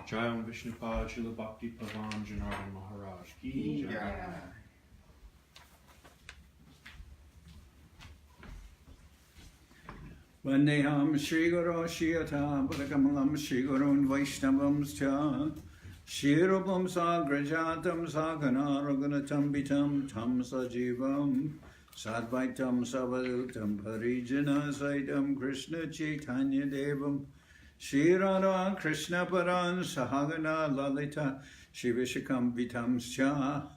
Jai Vishnupad Srila Bhakti Pavan Janardan Maharaj Ki Jai. Vandeham Shri Guru Shiyata Padakamalam Shri Gurun Vaishnavam Scha Shri Rupam Sagrajatam Sagana Raghunatam Bitam Tam Sajivam Sadvaitam Savadutam Parijana Saitam Krishna Chaitanya Devam Shri Radha Krishna Paran Sahagana Lalita Shri Vishakam Vitam Scha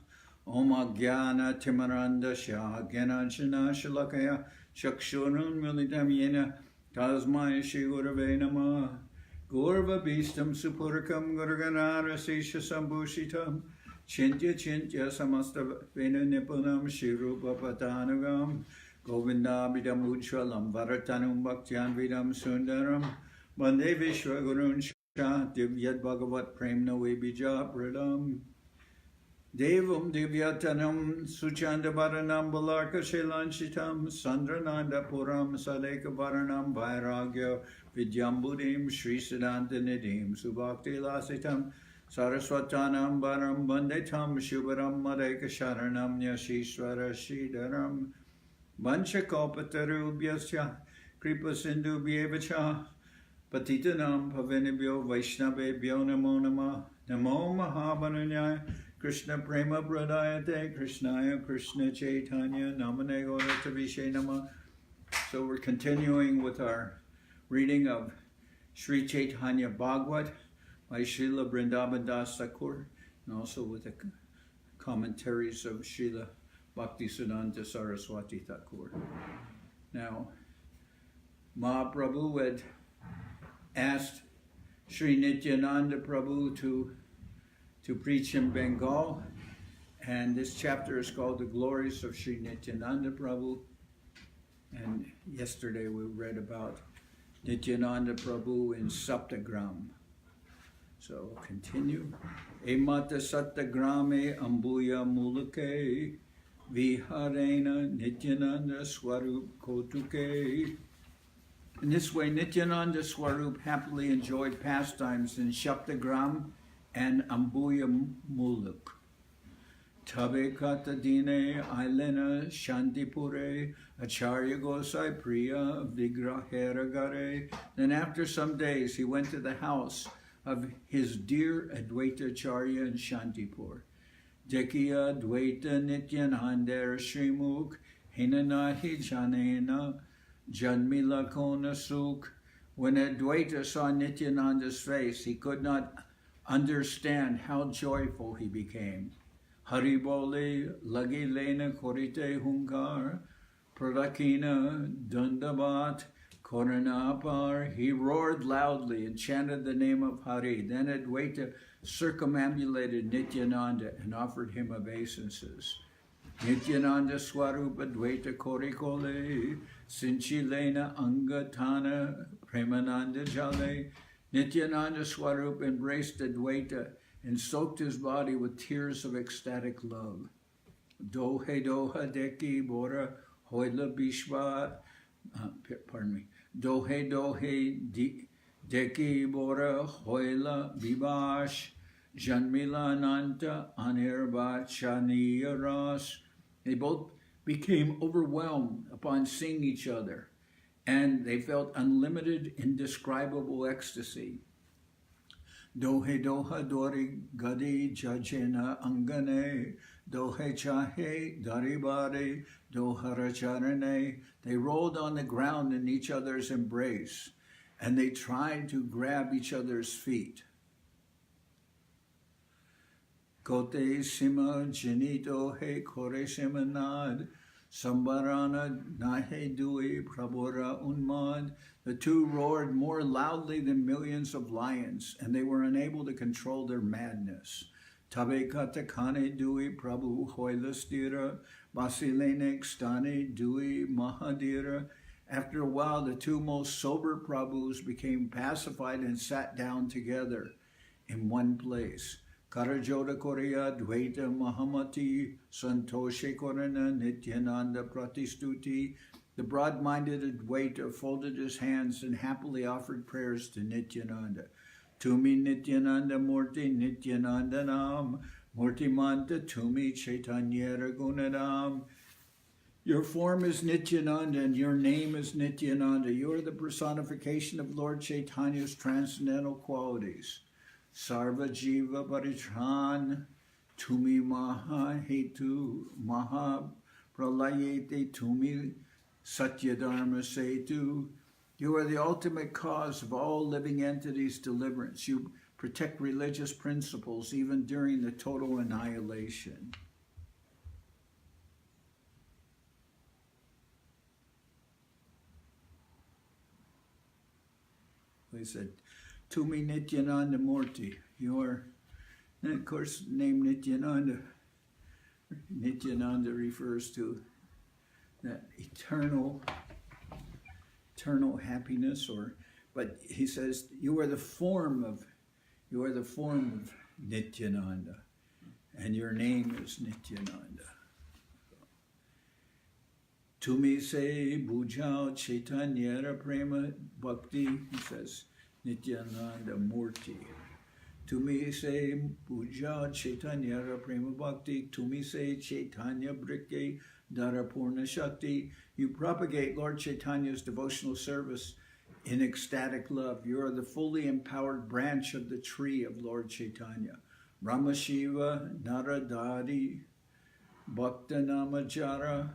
Om Agyana Timaranda Shah Gyananjana Shalakaya Chakshurun Militam Yena Tasmai Shri Gurave Namah Gurva Bistam Supurkam Gurganara Sesha Sambhushitam Chintya Chintya Samasta Vena Nipunam Shri Rupa Patanagam Govinda Bidam Ujwalam Varatanum Bhaktyan Vidam Sundaram Vande Vishwa Gurun Shah Divyat Bhagavat Premna Vibija Pradam Devam Divyatanam Suchanda Bharanam Balarka Shilanchitam Sandrananda Puram Sadeka Bharanam Vairagya Vidyambudim Sri Siddhanta Nidim Subhakti Lasitam Saraswatanam Bharam Bandetam Shubharam Madeka Sharanam Yashishwara Shidaram Vanchakopatarubhyasya Kripa Sindhu Bhyevacha Patitanam Pavinibhyo Vaishnavebhyo Namo Namah Namo Mahabananyaya Krishna Prema Pradayate Krishnaya Krishna Chaitanya Namane Gauratavishe Nama. So we're continuing with our reading of Sri Chaitanya Bhagawat by Srila Vrindaban Das Thakur, and also with the commentaries of Srila Bhaktisiddhanta Saraswati Thakur. Now, Mahaprabhu had asked Sri Nityananda Prabhu to preach in Bengal, and this chapter is called The Glories of Sri Nityananda Prabhu. And yesterday we read about Nityananda Prabhu in Saptagram. So we'll continue. Emata Saptagrame Ambuya Muluke Viharena Nityananda Swarup Kotuke. In this way, Nityananda Swarup happily enjoyed pastimes in Saptagram and Ambuya Muluk. Tabe Katadine Ailena Shantipure Acharya Gosai Priya Vigraheragare. Then after some days he went to the house of his dear Adwaita Acharya in Shantipur. Dekiya Adwaita Nityananda Srimukh Hinanahi Janena Janmila Kona Sukh. When Adwaita saw Nityananda's face, he could not understand how joyful he became. Haribole Lagi Lena Korite Hunkar Pradakina Dundabat Koranapar. He roared loudly and chanted the name of Hari. Then Adwaita circumambulated Nityananda and offered him obeisances. Nityananda Swarup Adwaita Korikole Sinchilena Angatana Premananda Jale. Nityananda Swarup embraced Adwaita and soaked his body with tears of ecstatic love. Dohe doha deki bora hoila bishva, Dohe dohe deki bora hoila bibash, Janmila ananta anirba chaniya ras. They both became overwhelmed upon seeing each other, and they felt unlimited, indescribable ecstasy. Dohe doha dori gadi jajena angane, dohe chahe daribare, doharacharane. They rolled on the ground in each other's embrace, and they tried to grab each other's feet. Kote sima jinito he kore simanad, Sambarana nahe dui prabora unmad. The two roared more loudly than millions of lions, and they were unable to control their madness. Tabe katakane dui prabhu hoilastira, basilene stane dui mahadira. After a while, the two most sober prabhus became pacified and sat down together in one place. Karajoda Korea Dvaita Mahamati Santoshe Korana Nityananda Pratistuti. The broad-minded Adwaita folded his hands and happily offered prayers to Nityananda. Tumi Nityananda Murti Nityananda Nam, Murtimanta Tumi Chaitanya Raghunanam. Your form is Nityananda and your name is Nityananda. You are the personification of Lord Chaitanya's transcendental qualities. Sarva Jiva Paritran, Tumi Maha Hetu, Maha Pralayete Tumi Satyadharma Setu. You are the ultimate cause of all living entities' deliverance. You protect religious principles even during the total annihilation. We said, Tumi Nityananda Murti. Your, and of course, name Nityananda. Nityananda refers to that eternal happiness, but he says you are the form of Nityananda, and your name is Nityananda. Tumi se bujao Chaitanya prema bhakti, he says Nityananda Murti. Tumi se bujao Chaitanya prema bhakti, tumi se Chaitanya brike Dharapurna Shakti. You propagate Lord Chaitanya's devotional service in ecstatic love. You are the fully empowered branch of the tree of Lord Chaitanya. Brahma Shiva Naradadi Bhakta Namajara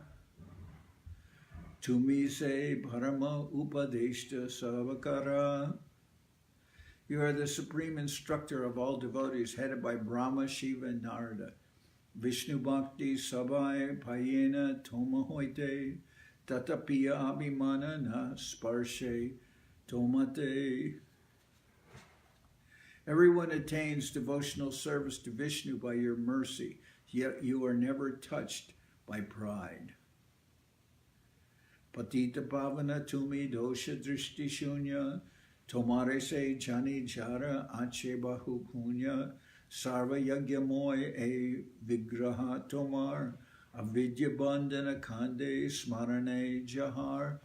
Tumi se Parama Upadeshta Savakara. You are the supreme instructor of all devotees, headed by Brahma, Shiva, and Narada. Vishnu Bhakti Sabai Payena Tomahoite Tatapiya Abhimana Na Sparshe Tomate. Everyone attains devotional service to Vishnu by your mercy, yet you are never touched by pride. Patita Pavana Tumi Dosha Drishti Shunya Tomare Se Jani Jara Ache Bahu Punya Sarva Yagyamoy E Vigraha Tomar Avidya Bandhana Kande Smarane Jahar.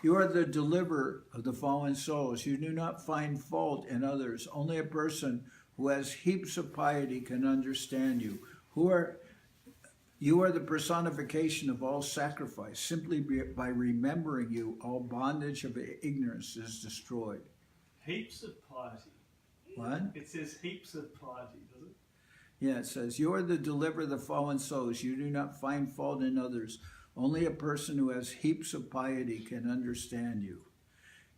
You are the deliverer of the fallen souls. You do not find fault in others. Only a person who has heaps of piety can understand you. You are the personification of all sacrifice. Simply by remembering you, all bondage of ignorance is destroyed. Heaps of piety. What? It says heaps of piety, does it? Yeah, it says, you are the deliverer of the fallen souls. You do not find fault in others. Only a person who has heaps of piety can understand you.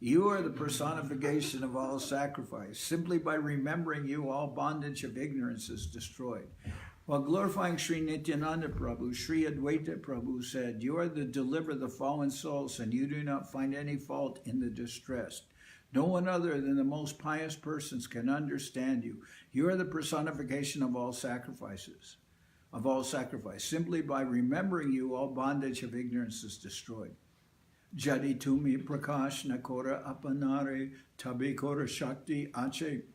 You are the personification of all sacrifice. Simply by remembering you, all bondage of ignorance is destroyed. While glorifying Sri Nityananda Prabhu, Sri Adwaita Prabhu said, you are the deliverer of the fallen souls, and you do not find any fault in the distressed. No one other than the most pious persons can understand you. You are the personification of all sacrifices, of all sacrifice. Simply by remembering you, all bondage of ignorance is destroyed. Jadi tumi prakash nakora apanare tabikora shakti ache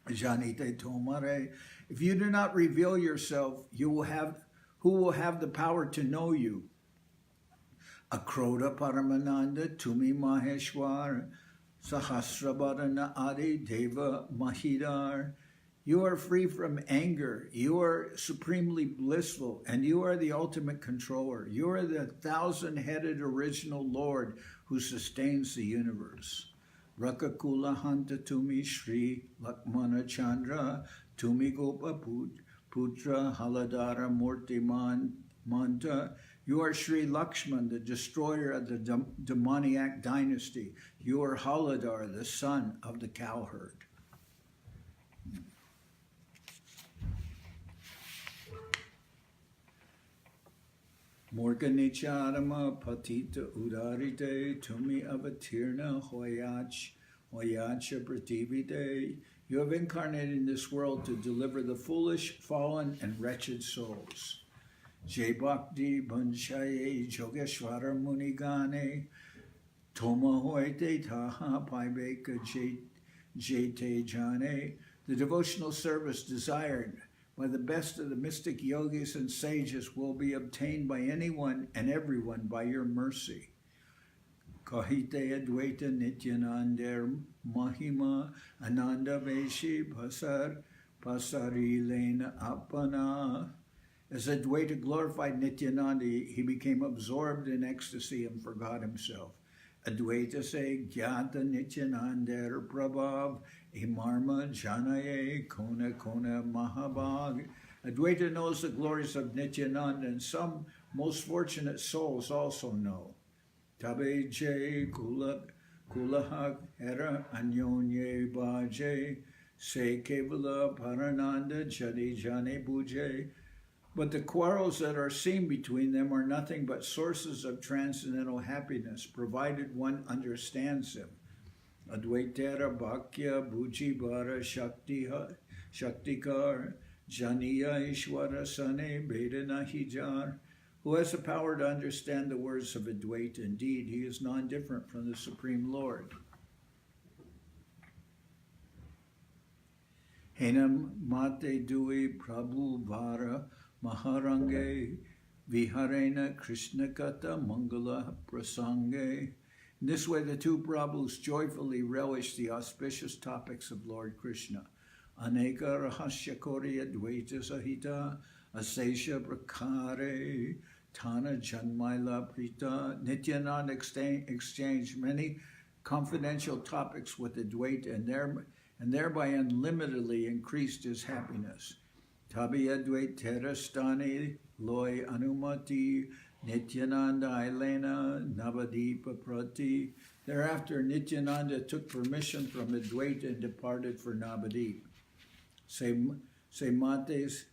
janite tomare. If you do not reveal yourself, who will have the power to know you? Akroda Paramananda Tumi Maheshwar Sahasrabharana Adi Deva Mahidar. You are free from anger. You are supremely blissful, and you are the ultimate controller. You are the 1,000-headed original Lord who sustains the universe. Rakakula Hanta Tumi Shri Lakmana Chandra Tumi Gopa Putra Haladara Murti Manta. You are Sri Lakshman, the destroyer of the demoniac dynasty. You are Haladar, the son of the cowherd. Morganicharama Patita Udarite Tumi Avatirna Hoyacha Prativite. You have incarnated in this world to deliver the foolish, fallen, and wretched souls. Jai Bhakti Banshaye Jogeshwara Munigane Toma Hoite Taha Paibeka Jete Jane. The devotional service desired by the best of the mystic yogis and sages will be obtained by anyone and everyone by your mercy. Kahite Adwaita Nityananda Mahima Ananda Veshi Pasari Lena Apana. As Adwaita glorified Nityananda, he became absorbed in ecstasy and forgot himself. Adwaita say Gyata Nityananda Prabhav Imarma Janaye Kona Kona Mahabhag. Adwaita knows the glories of Nityananda, and some most fortunate souls also know. Tabe je kulahak era anyonye baje se kevala parananda jadi jane buje. But the quarrels that are seen between them are nothing but sources of transcendental happiness, provided one understands them. Advaitera Bhakya Bhujibara Shaktikar Janiya Ishwara Sane Vedana Hijar. Who has the power to understand the words of Advaita? Indeed, he is non-different from the Supreme Lord. Henam mate dui prabhu vara maharange viharena krishna kata mangala prasange. In this way, the two Prabhus joyfully relish the auspicious topics of Lord Krishna. Aneka rahasya kori advaita sahita asesha prakare Tana Janmaila Prita. Nityananda exchanged many confidential topics with Adwaita and thereby unlimitedly increased his happiness. Tabi Advaita Terastani Loy Anumati Nityananda Ailena Navadipa Prati. Thereafter, Nityananda took permission from Adwaita and departed for Navadip. Semates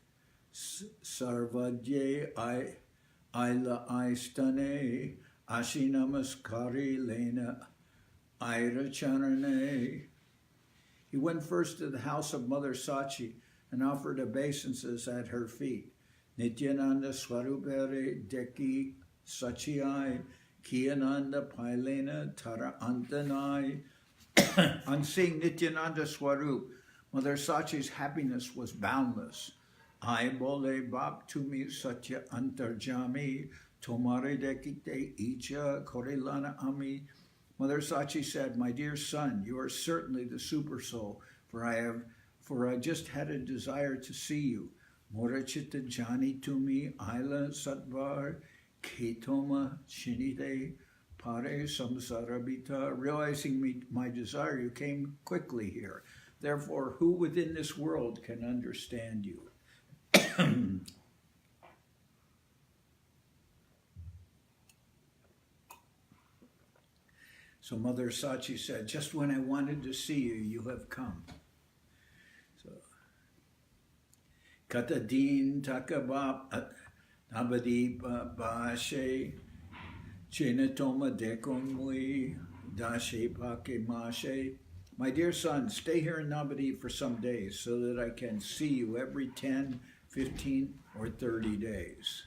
Sarvadye Aila Aistane Ashinamaskari Lena Aira Charane. He went first to the house of Mother Sachi and offered obeisances at her feet. Nityananda Swarupere Deki Sachiai Kiyananda Pailena Tara Antanai. On seeing Nityananda Swarup, Mother Sachi's happiness was boundless. I bole bap tumi satya antarjami tomare dekite icha korelana ami. Mother Sachi said, "My dear son, you are certainly the super soul, for I just had a desire to see you. Morachita jani tumi aila satvar ketoma shinite pare samsarabita." Realizing my desire, you came quickly here. Therefore, who within this world can understand you? So Mother Sachi said, just when I wanted to see you, you have come. So, Katadin takabab nabadipa bashe chenatoma dekonmui dashe pake mashe. My dear son, stay here in Navadip for some days so that I can see you every 10, 15, or 30 days.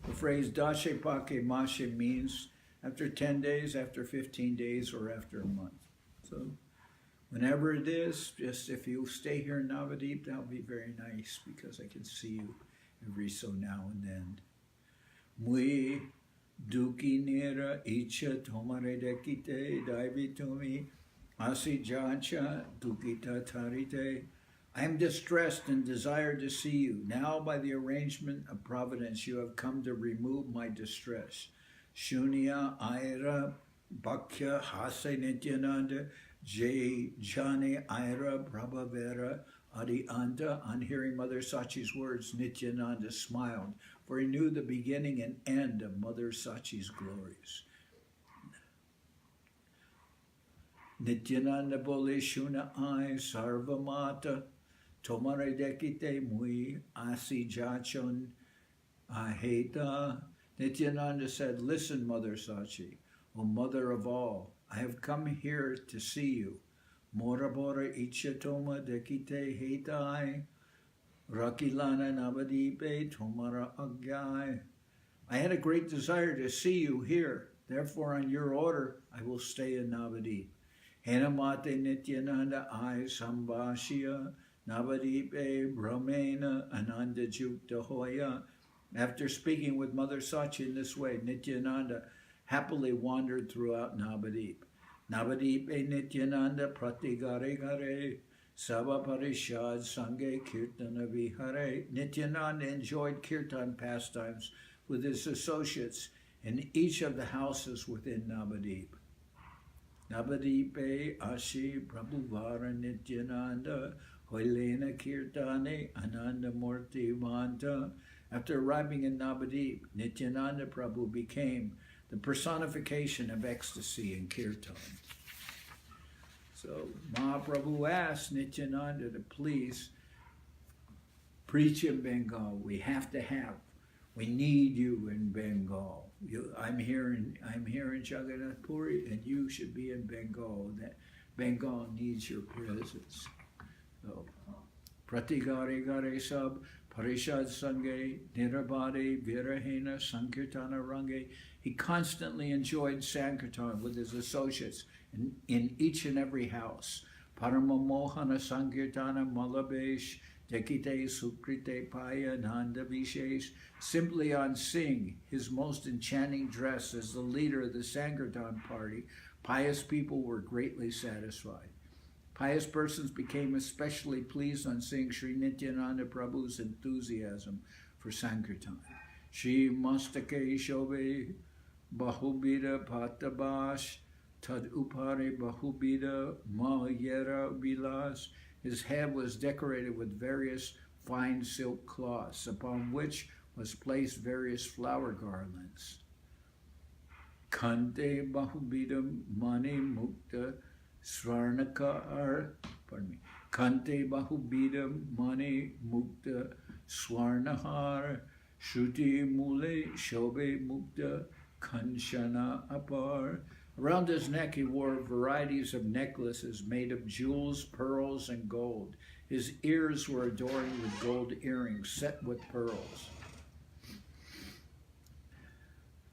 The phrase dashe pake mashe means after 10 days, after 15 days, or after a month. So whenever it is, just if you stay here in Navadip, that'll be very nice because I can see you every so now and then. Mui duki nera icha tomare dekite daivitumi asi jancha dukita tarite. I am distressed and desire to see you. Now by the arrangement of providence you have come to remove my distress. Shunya Aira Bhakya Hase Nityananda Jai Jane Aira Prabhavera Adi Anta. On hearing Mother Sachi's words, Nityananda smiled, for he knew the beginning and end of Mother Sachi's glories. Nityananda Bole Shuna Ai Sarvamata Tomare Dekite Mui Asi Jachon Aheta. Nityananda said, listen, Mother Sachi, O Mother of all, I have come here to see you. Morabora ichatoma dekite hetai, rakilana navadipe tomara agyai. I had a great desire to see you here. Therefore, on your order, I will stay in Navadip. Henamate Nityananda I sambashya Navadipe brahmena anandajukta hoya. After speaking with Mother Sachi in this way, Nityananda happily wandered throughout Navadip. Navadip Nityananda Pratigare Gare Seva Parishad Sange Kirtana Vihare. Nityananda enjoyed kirtan pastimes with his associates in each of the houses within Navadip. Navadipe Ashi Prabhuvara Nityananda Hoilena Kirtane Ananda Murti Vanta. After arriving in Navadip, Nityananda Prabhu became the personification of ecstasy in kirtan. So Mahaprabhu asked Nityananda to please preach in Bengal. We need you in Bengal. I'm here in Jagannath Puri, and you should be in Bengal. That Bengal needs your presence. So Pratigare Gare Sab Parishad Sange Nirabade Virahena Sankirtana Range. He constantly enjoyed Sankirtan with his associates in each and every house. Paramamohana Sankirtana Malabesh Dekite Sukrite Paya Nanda Vishesh. Simply on seeing his most enchanting dress as the leader of the Sankirtan party, pious people were greatly satisfied. Pious persons became especially pleased on seeing Sri Nityananda Prabhu's enthusiasm for Sankirtan. Shri Mastake Shobhe Bahubida Patabash Tad Upare Bahubida Mahayera Vilas. His head was decorated with various fine silk cloths, upon which was placed various flower garlands. Kante Bahubidam Mani Mukta Swarnakar, Kante Bahubidam Mani Mukta Swarnahar Shruti Mule Shobe Mukta Kanshana Apar. Around his neck he wore varieties of necklaces made of jewels, pearls, and gold. His ears were adorned with gold earrings set with pearls.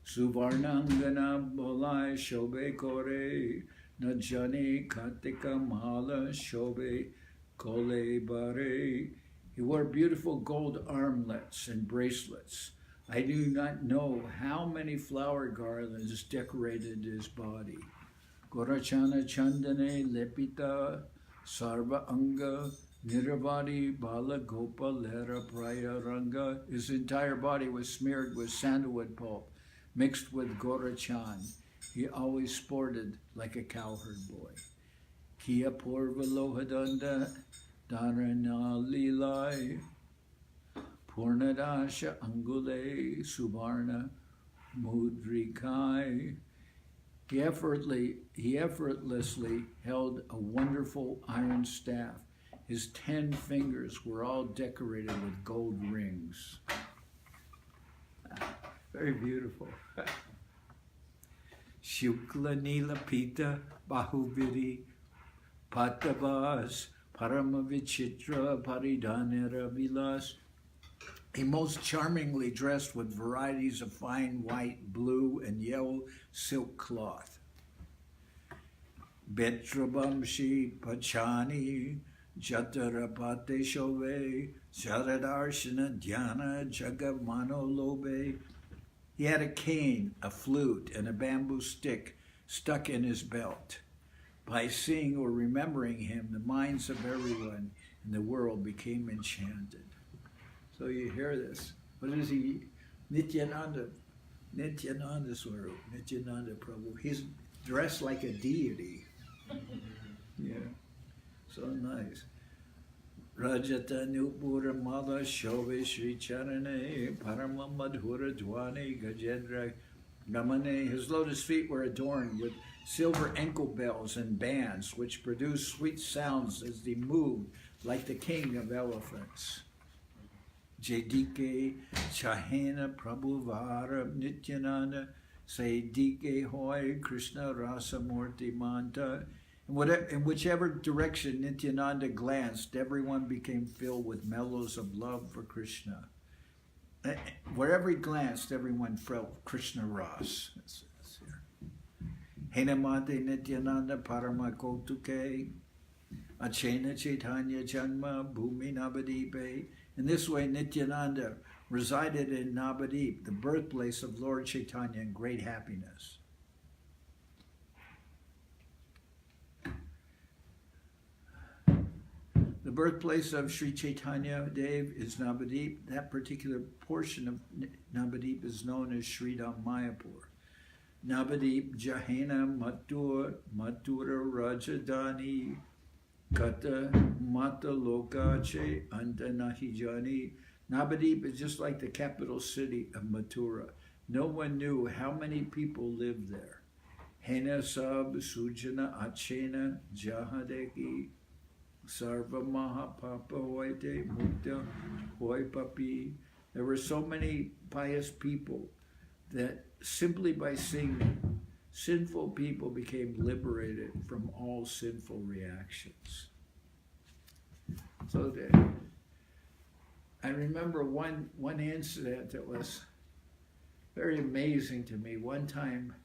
Suvarnangana Bolai Shobe Kore Najani Katika Mala Shobe Kole Bare. He wore beautiful gold armlets and bracelets. I do not know how many flower garlands decorated his body. Gorachana Chandane Lepita Sarva Anga Niravadi Bala Gopa Lera Praya Ranga. His entire body was smeared with sandalwood pulp mixed with Gorachan. He always sported like a cowherd boy. Kia Purva Lohadanda Dharana Lilai Purnadasha Angule Suvarna Mudrikai. He effortlessly held a wonderful iron staff. His 10 fingers were all decorated with gold rings. Very beautiful. Shukla Nila Pita Bahuviri Patavas Paramavichitra Paridhanera Vilas. He most charmingly dressed with varieties of fine white, blue, and yellow silk cloth. Betrabamshi Pachani Jatarapate Shove Jaradarshana Dhyana Jagamano Lobe. He had a cane, a flute, and a bamboo stick stuck in his belt. By seeing or remembering him, the minds of everyone in the world became enchanted. So you hear this. What is he? Nityananda Swarup, Nityananda Prabhu. He's dressed like a deity. Yeah, so nice. Rajata Nupura Mala Shove Sri Charane Parama Madhura Dwani Gajedra Gamane. His lotus feet were adorned with silver ankle bells and bands, which produced sweet sounds as they moved like the king of elephants. Jedike Chahena Prabhuvara Nityananda Saidike Hoy Krishna Rasa Murti Manta. In whichever direction Nityananda glanced, everyone became filled with mellows of love for Krishna. Wherever he glanced, everyone felt Krishna Ras. Henamate Nityananda Paramakotuke Achena Chaitanya Janma Bhumi Navadipe. In this way, Nityananda resided in Navadip, the birthplace of Lord Chaitanya, in great happiness. The birthplace of Sri Chaitanya Dev is Navadip. That particular portion of Navadip is known as Sridham Mayapur. Navadip Jahena Mathura Rajadani Kata Mata Lokache Anta Nahijani. Navadip is just like the capital city of Mathura. No one knew how many people lived there. Hena Sab Sujana Achena Jahadeki Sarva Mahapapa Hoite Mukta Hoi Papi. There were so many pious people that simply by seeing them, sinful people became liberated from all sinful reactions. So I remember one incident that was very amazing to me. One time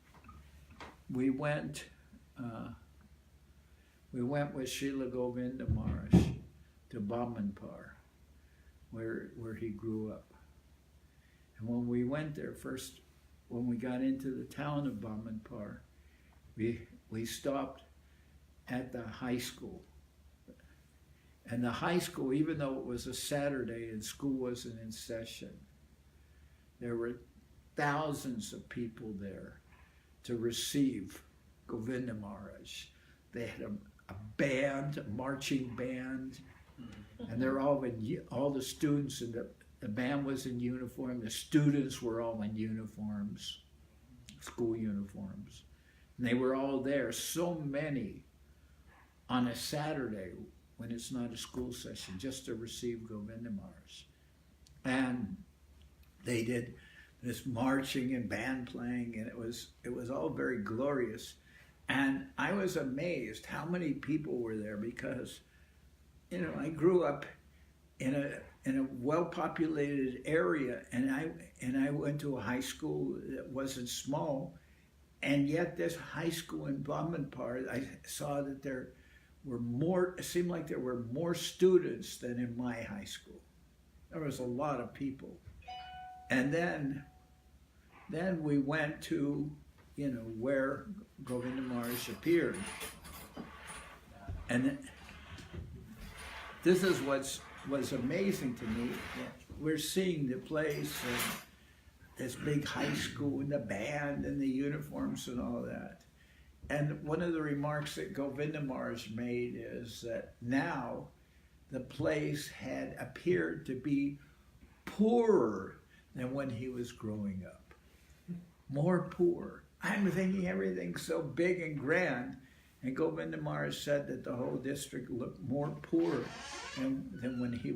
we went with Srila Govinda Maharaj to Bamanpur, where he grew up. And when we went there first, when we got into the town of Bamanpur, we stopped at the high school. And the high school, even though it was a Saturday and school wasn't in session, there were thousands of people there to receive Govinda Maharaj. They had a band, a marching band, and they're all the students in the band was in uniform. The students were all in uniforms, school uniforms. And they were all there, so many, on a Saturday when it's not a school session, just to receive Govinda Maharaj. And they did this marching and band playing, and it was all very glorious. And I was amazed how many people were there, because, I grew up in a well-populated area, and I went to a high school that wasn't small, and yet this high school in Bamanpur, I saw that there were more. It seemed like there were more students than in my high school. There was a lot of people, and then we went to where Govinda Maharaj appeared, and this is what's amazing to me. We're seeing the place, and this big high school, and the band, and the uniforms, and all that. And one of the remarks that Govinda Maharaj made is that now the place had appeared to be poorer than when he was growing up. More poor. I'm thinking everything's so big and grand. And Govinda Maharaj said that the whole district looked more poor than when he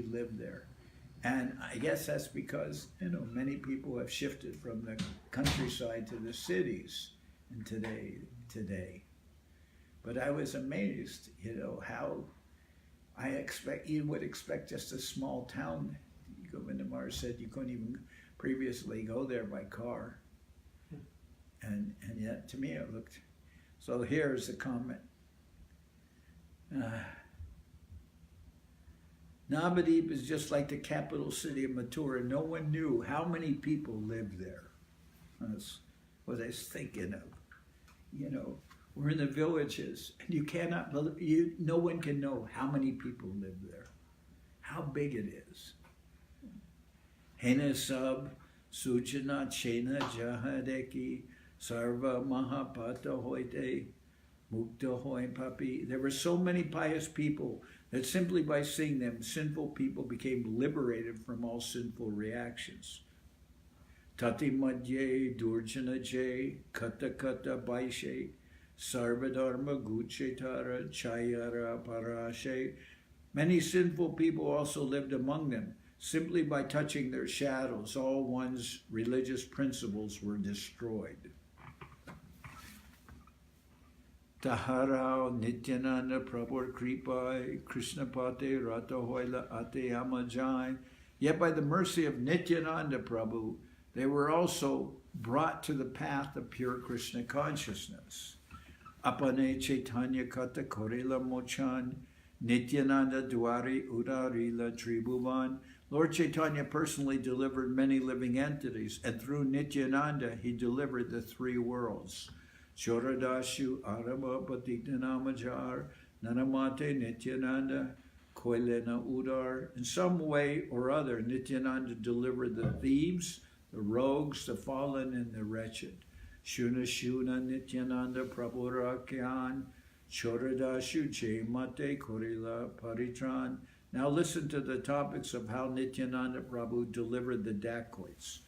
lived there. And I guess that's because, many people have shifted from the countryside to the cities in today. But I was amazed, how you would expect just a small town. Govinda Maharaj said you couldn't even previously go there by car. And yet, to me, it looked. So here's the comment. Navadip is just like the capital city of Mathura. No one knew how many people lived there. That's what I was thinking of. We're in the villages, and you cannot believe, no one can know how many people live there, how big it is. Hena sab sujana chena jahadeki sarva mahapata hoite mukta hoi papi. There were so many pious people that simply by seeing them, sinful people became liberated from all sinful reactions. Tati madye durjana jay kata kata baishe sarvadharma guchetara chayara parashe. Many sinful people also lived among them. Simply by touching their shadows, all one's religious principles were destroyed. Taharao Nityananda Prabhu Kripai Krishna Pate Rata Hoila Ate Amajai. Yet by the mercy of Nityananda Prabhu, they were also brought to the path of pure Krishna consciousness. Apane Chaitanya Kata Korela Mochan Nityananda Dwari Urarila Tribhuvan. Lord Chaitanya personally delivered many living entities, and through Nityananda he delivered the three worlds. Choradashu Arama Patitanamajar Nanamate Nityananda Koilena Udar. In some way or other, Nityananda delivered the thieves, the rogues, the fallen, and the wretched. Shuna Shuna Nityananda Prabhurakyan Choradashu Jay Mate Korila Paritran. Now listen to the topics of how Nityananda Prabhu delivered the dacoits.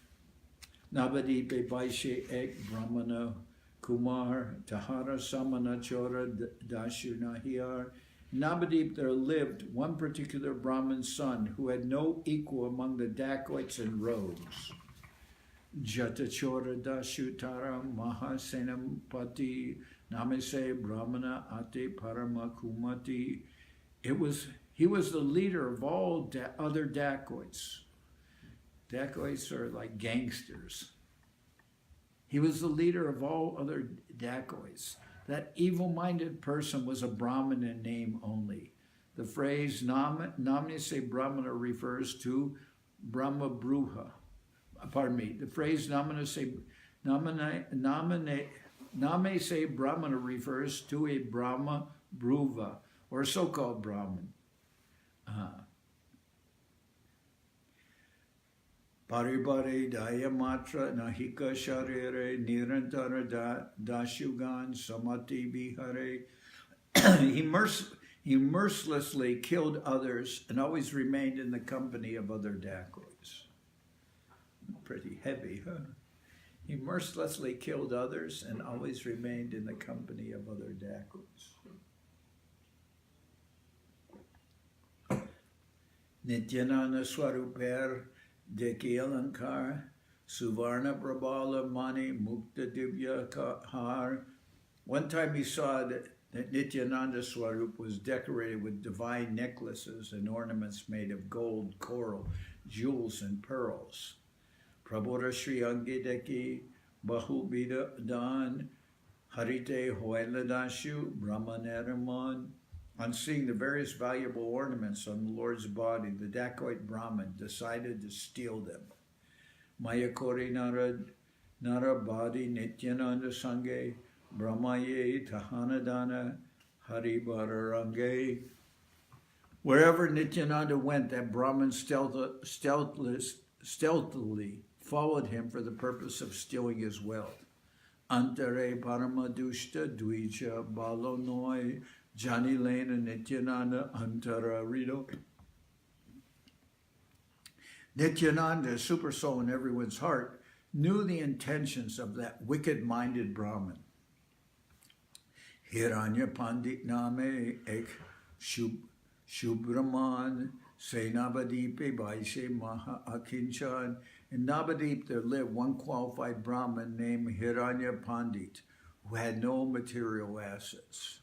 Navadipe Vaishe Ek Brahmana Kumar Tahara Samana Chora Dashu Nahiyar. In Navadip there lived one particular Brahmin son who had no equal among the dacoits and rogues. Jatachora Dashu Tara Mahasenam Pati Namese Brahmana Ate Parama Kumati. He was the leader of all other dacoits. Dacoits are like gangsters. He was the leader of all other dacoits. That evil-minded person was a Brahmin in name only. The phrase Namnese Brahmana refers to Brahma Bruha. Pardon me. The phrase Namnese Brahmana refers to a Brahma Bruva, or a so-called Brahmin. Paribare Dayamatra Nahika Sharire Nirantara Dashugan Samati Bihare. He mercilessly killed others and always remained in the company of other dacoits. Pretty heavy, huh? He mercilessly killed others and always remained in the company of other dacoits. Nityananda Swaruper Deki Alankar Suvarna Prabhala Mani Mukta Divya Har. One time he saw that Nityananda Swarup was decorated with divine necklaces and ornaments made of gold, coral, jewels, and pearls. Prabhupada Sri Angideki Bahubida Dan Harite Hoeladashu Brahmaneraman. On seeing the various valuable ornaments on the Lord's body, the dacoit Brahmin decided to steal them. Mayakori Narabadi Nityananda Sange Brahmaye Tahanadana Haribararange. Wherever Nityananda went, that Brahmin stealthily followed him for the purpose of stealing his wealth. Antare Paramadushta Dvija Balonoi Jani Lena Nityananda Antara Rido. Nityananda, super soul in everyone's heart, knew the intentions of that wicked-minded Brahmin. Hiranya Pandit Name Ek Shubhraman Se Navadipe Vaishe Maha Akinchan. In Navadip there lived one qualified Brahmin named Hiranya Pandit who had no material assets.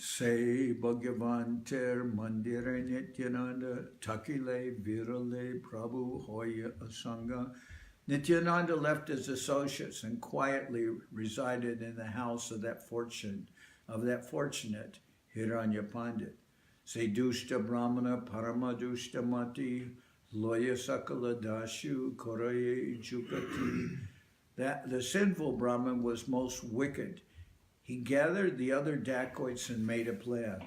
Se Bhagavanter Mandire Nityananda Takile Virale Prabhu Hoya Asanga. Nityananda left his associates and quietly resided in the house of that fortunate Hiranya Pandit. Se Dushta Brahmana Paramadushta Mati Loya Sakala Dashu Koraye Jukati. That the sinful Brahmin was most wicked. He gathered the other dacoits and made a plan.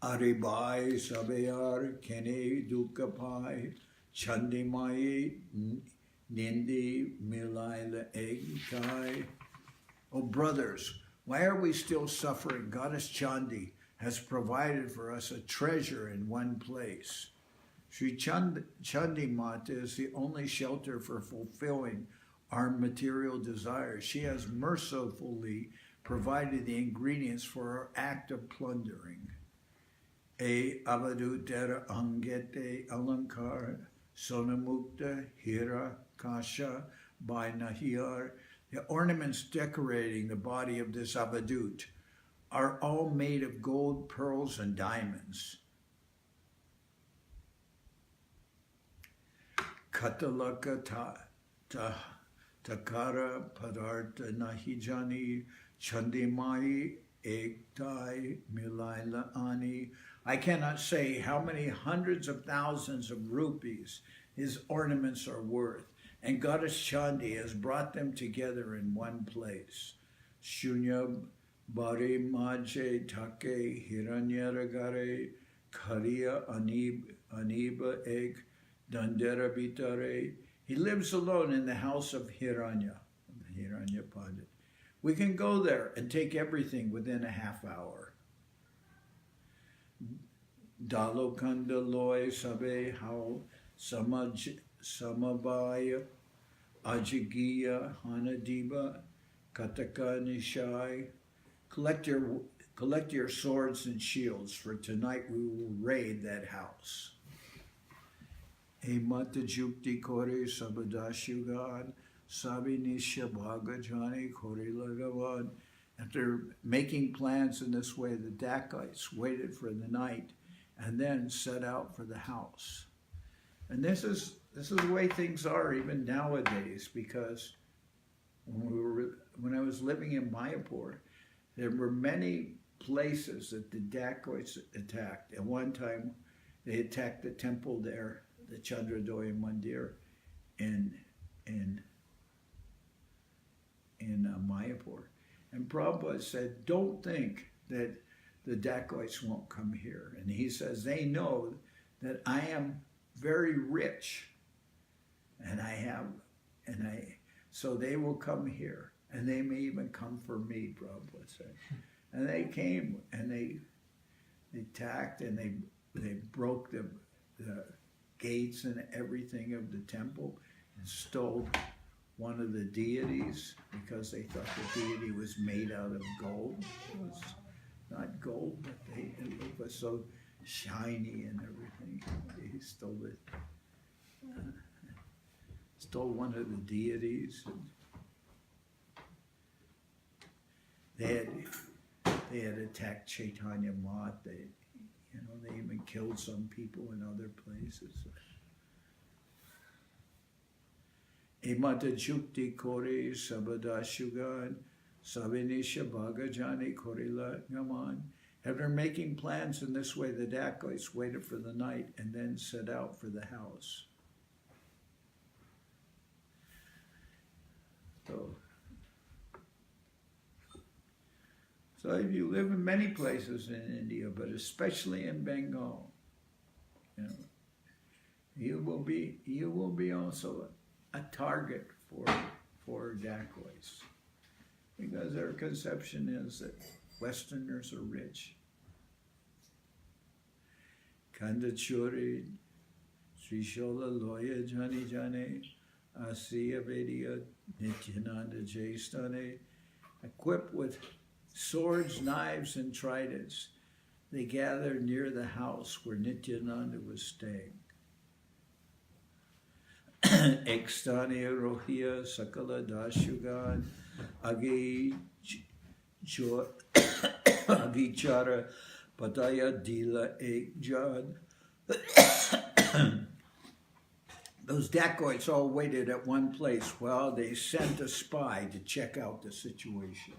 Aribai Sabayar Kene Dukapai Chandimai Nindi Milaila Egkai. Oh brothers, why are we still suffering? Goddess Chandi has provided for us a treasure in one place. Sri Chandi Mata is the only shelter for fulfilling our material desires. She has mercifully provided the ingredients for our act of plundering. E avadutera angete alankar sonamukta hira kasha by nahiyar. The ornaments decorating the body of this avadut are all made of gold, pearls, and diamonds. Katalaka takara padarta nahijani Chandimai Ektai Milaila Ani. I cannot say how many hundreds of thousands of rupees his ornaments are worth, and goddess Chandi has brought them together in one place. Shunya Bari Maje Take Hiranyaragare Kariya Aniba Ek Dandera Bitare. He lives alone in the house of Hiranya Pandit. We can go there and take everything within a half hour. Dalokanda loy sabe how samabaya ajigiya hanadiba kataka nishai. Collect your swords and shields, for tonight we will raid that house. Emata jukti kore sabadashugan sabinisha bhagajani kore lagavan. After making plans in this way, the dacoits waited for the night and then set out for the house. And this is the way things are even nowadays, because when I was living in Mayapur, there were many places that the dacoits attacked. At one time, they attacked the temple there, the Chandradoya Mandir in Mayapur. And Prabhupada said, don't think that the dacoits won't come here. And he says, they know that I am very rich, so they will come here, and they may even come for me, Prabhupada said. And they came, and they attacked, and they broke the gates and everything of the temple, and stole one of the deities, because they thought the deity was made out of gold. It was not gold, but it was so shiny and everything. They stole it. Stole one of the deities. They had attacked Chaitanya Mat. They even killed some people in other places. Emata jukti kore sabada shugan sabinisha bhagajani korila gaman. After making plans in this way, the dacoits waited for the night and then set out for the house. So if you live in many places in India, but especially in Bengal, you will be also a target for dacoits, because their conception is that Westerners are rich. Kanda Churi, Srishola Loya Jani Jane, Asiya Vedia, Nityananda Jaistane, equipped with swords, knives, and tridents, they gathered near the house where Nityananda was staying. Ekstani Rohia Sakala Dashugan Agichara Pataya Dila Ekjad. Those dacoits all waited at one place while they sent a spy to check out the situation.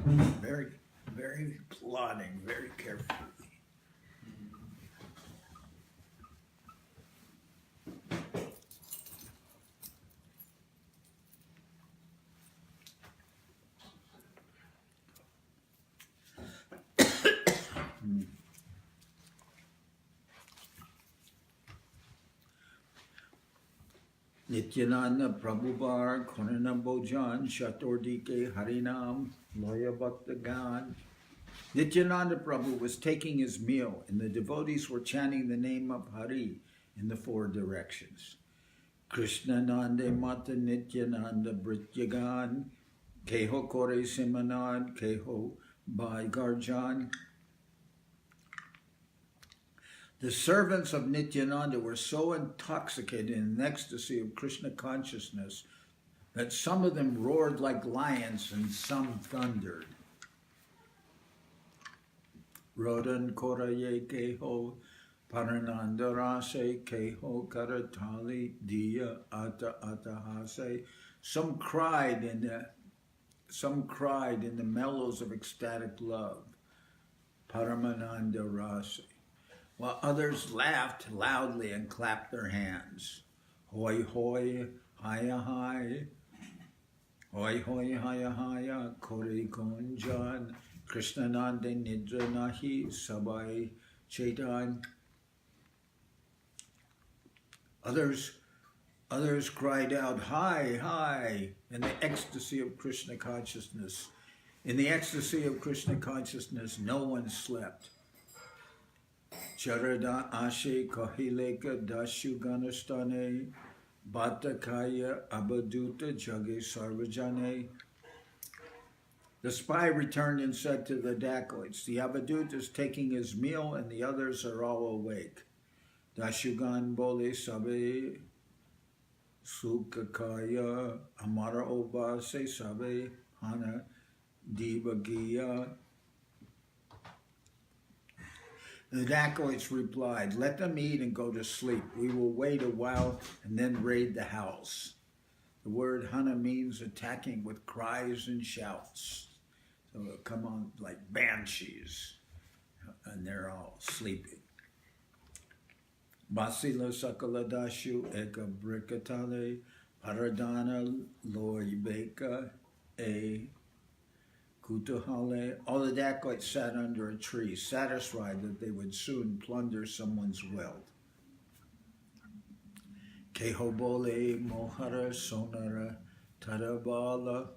Very, very plotting, very carefully. Nityananda Prabhu Bar Konana Bojan Shatordike Harinam Loya Bhaktagan. Nityananda Prabhu was taking his meal, and the devotees were chanting the name of Hari in the four directions. Krishna Nande Mata Nityananda Brityagan Keho Kore Simanad Keho Bhai Garjan. The servants of Nityananda were so intoxicated in the ecstasy of Krishna consciousness that some of them roared like lions and some thundered. Rodan Koraye Keho Parananda Rase Keho Karatali Diya Ata Atahase. Some cried in the mellows of ecstatic love. Paramananda Rase. while others laughed loudly and clapped their hands. Hoi hoi, haya hai. Hoi hoi, haya haya, kori konjan. Krishnananda nidra nahi, sabai Chaitanya. Others cried out, "Hi, hi!" in the ecstasy of Krishna consciousness. In the ecstasy of Krishna consciousness, no one slept. Charada ashe kahileka dashu ganastane, batakaya abaduta jage sarvajane. The spy returned and said to the dacoits, "The Abadut is taking his meal and the others are all awake." Dashugan bole sabe sukakaya amara oba se sabe hana dibagiya. The dacoits replied, "Let them eat and go to sleep. We will wait a while and then raid the house." The word hana means attacking with cries and shouts. So they'll come on like banshees, and they're all sleeping. Basila sakaladashu eka brikatale paradana loibeka e kutuhale. All the dacoits sat under a tree, satisfied that they would soon plunder someone's wealth. Kehobole mohara sonara tarabala.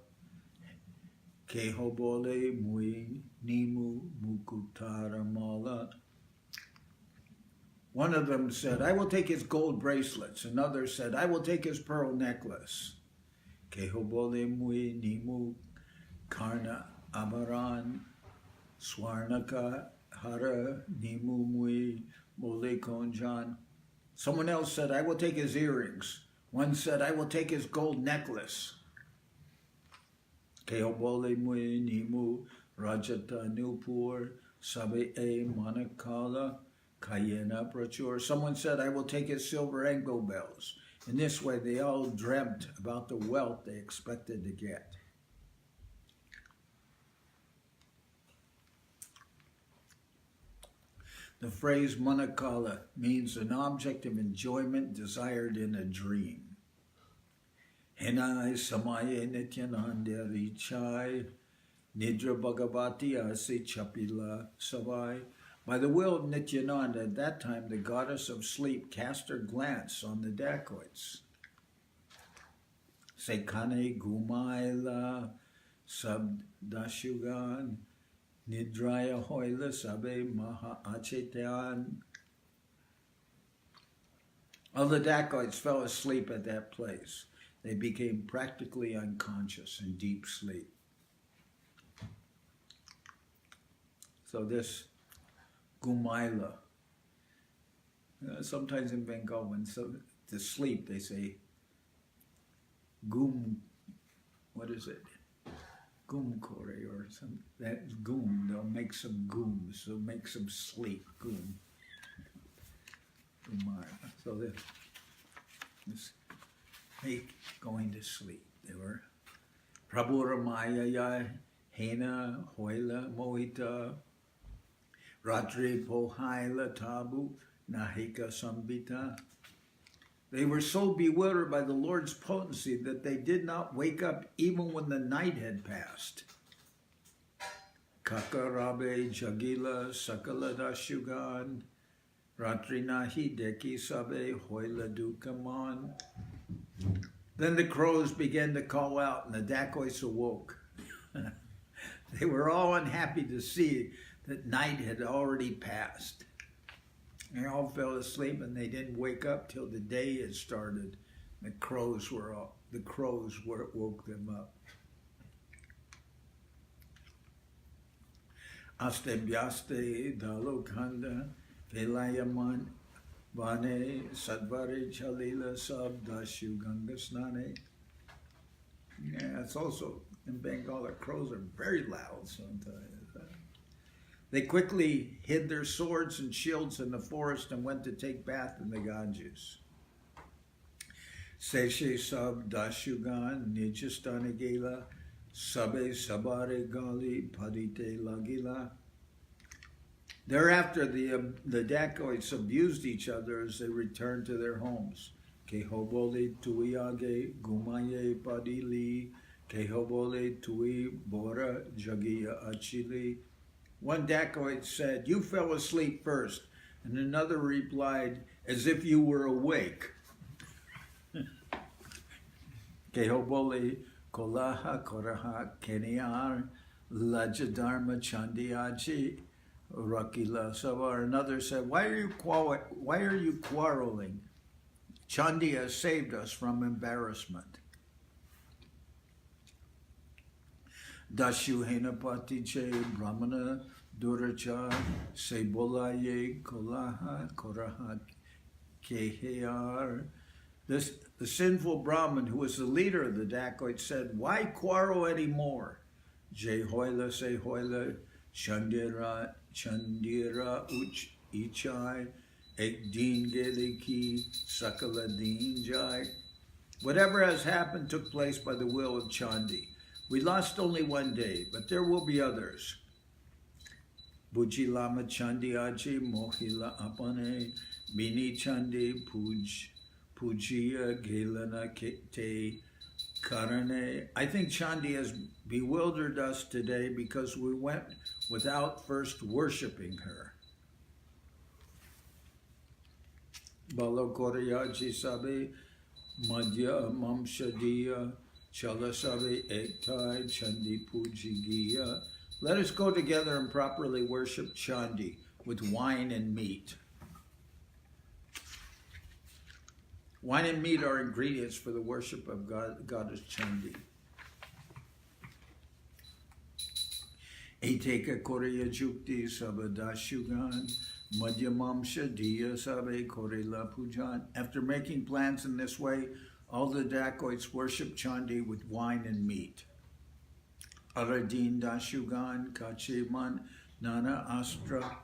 Kehobole mui nimu mukutaramala. One of them said, "I will take his gold bracelets." Another said, "I will take his pearl necklace." Kehobole mui nimu karna amaran swarnaka hara nimu mui mole konjan. Someone else said, "I will take his earrings." One said, "I will take his gold necklace." Kehobole mui nimu rajata nupur sabe e manakala kayena prachur. Someone said, "I will take his silver ankle bells." In this way, they all dreamt about the wealth they expected to get. The phrase manakala means an object of enjoyment desired in a dream. Henai samaye Nityananda richai nidra Bhagavati ase chapila savai. By the will of Nityananda, at that time the goddess of sleep cast her glance on the dacoits. Sekane gumaila sabdashugan nidraya hoila sabe maha achetyan. All the dacoits fell asleep at that place. They became practically unconscious in deep sleep. So this Gumaila. Sometimes in Bengal, when to sleep, they say gum. What is it? Gum kore or some. That's gum. They'll make some gum. So make some sleep. Gum. Gumaila. So this going to sleep. They were Prabhu Ramaya Hena Hoila Mohita Ratri Pohaila Tabu Nahika Sambita. They were so bewildered by the Lord's potency that they did not wake up even when the night had passed. Kakarabe Jagila Sakalada Shugan Ratri Nahi Deki Sabe Hoila Dukaman. Then the crows began to call out and the dacoits awoke. They were all unhappy to see that night had already passed. They all fell asleep and they didn't wake up till the day had started. The crows woke them up. Aste byaste dalokanda velayaman Vane Sadvari Chalila Sabdashu Gangasnane. Yeah, it's also in Bengal, the crows are very loud sometimes. They quickly hid their swords and shields in the forest and went to take bath in the Ganges. Seshe Sabdashugan Nijastanagila Sabe Sabare Gali Padite Lagila. Thereafter, the dacoits abused each other as they returned to their homes. Kehobole tuiage gumaye padili, kehobole tui bora jagia achili. One dacoit said, "You fell asleep first," and another replied, "As if you were awake." Kehobole kolaha koraha keniar lajadharma chandiaji rakila savar. Another said, why are you quarreling? Chandi has saved us from embarrassment. Dashu henapati che brahmana duracha se bolaye kolaha koraha kehar. The sinful Brahmin, who was the leader of the dacoits, said, "Why quarrel anymore? Jai hoila se hoila chandira uch ichai ek deen geliki sakala deen jai." Whatever has happened took place by the will of Chandi. We lost only one day, but there will be others. Buji lama Chandi aji mohila apane mini Chandi Pujiya Gelana Te Karane. I think Chandi has bewildered us today because we went without first worshiping her. Balakorayaji Sabe Madhya Mamshadiya Chalasabe Ektai Chandi Pujigiya. Let us go together and properly worship Chandi with wine and meat. Wine and meat are ingredients for the worship of Goddess Chandi. Eteka Koreya Jukti Sabadashugan Madhyamamsha Diya Sabe Korela Pujan. After making plans in this way, all the dacoits worship Chandi with wine and meat. Aradin Dashugan Kacheman Nana Astra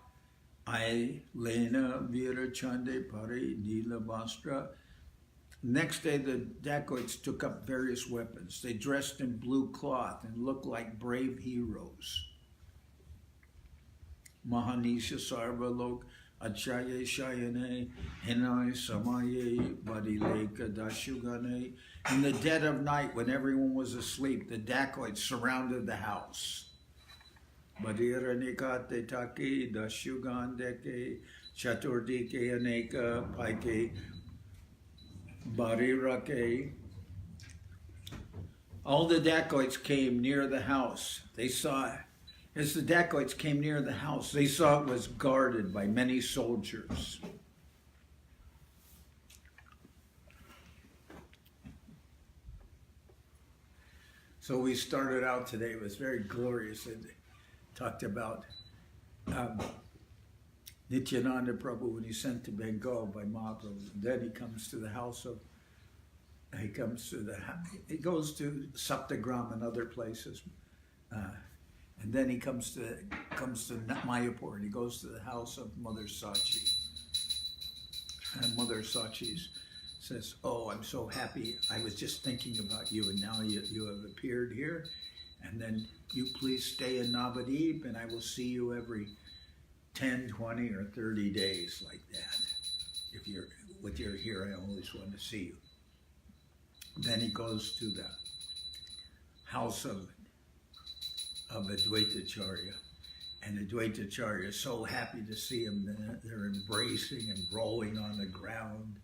I Lena Vira Chande Pari Nila Bastra. Next day, the dacoits took up various weapons. They dressed in blue cloth and looked like brave heroes. Mahanisha Sarvalok Acharya Shayane Henai Samaye Badileka Dashugane. In the dead of night, when everyone was asleep, the dacoits surrounded the house. Badira Nikate Taki Dashugan Deke Chaturdike Aneka Paike Barirake. All the dacoits came near the house. As the dacoits came near the house, they saw it was guarded by many soldiers. So we started out today, it was very glorious, and talked about Nityananda Prabhu when he sent to Bengal by Mahaprabhu. Then he comes to the house of, he goes to Saptagram and other places. And then he comes to Mayapur, and he goes to the house of Mother Sachi. And Mother Sachi says, "Oh, I'm so happy. I was just thinking about you, and now you have appeared here. And then you please stay in Navadip, and I will see you every 10, 20, or 30 days like that. If you're here, I always want to see you." Then he goes to the house of Adwaita Acharya. And Adwaita Acharya is so happy to see him. They're embracing and rolling on the ground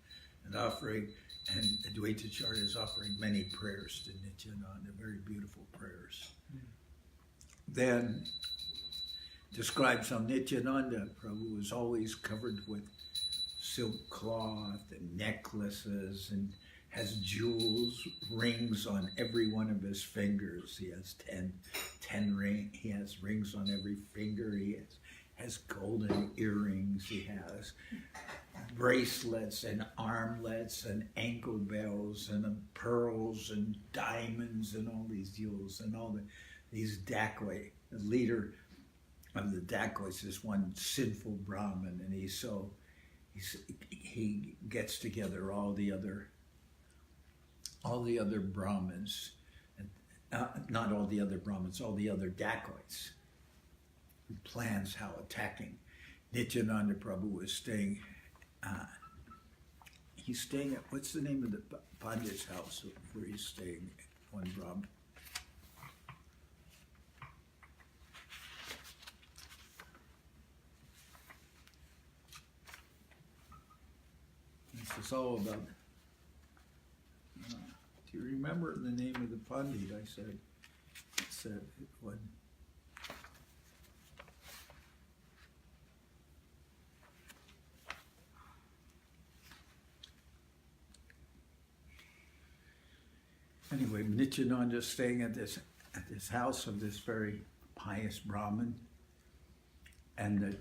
and offering. And Adwaita Acharya is offering many prayers to Nityananda, very beautiful prayers. Then describes how Nityananda Prabhu was always covered with silk cloth and necklaces and has jewels, rings on every one of his fingers. He has 10 rings. He has rings on every finger. He has golden earrings. He has bracelets and armlets and ankle bells and pearls and diamonds and all these jewels and all these dacoits. The leader of the dacoits is one sinful Brahmin, and he gets together all the other Brahmins, not all the other Brahmins, all the other dacoits, and plans how attacking. Nityananda Prabhu was staying. He's staying at, what's the name of the Pandit's house where he's staying? One Brahman. This is all about. Do you remember the name of the Pandit? I said it wasn't. Anyway, Nityananda staying at this house of this very pious Brahmin, and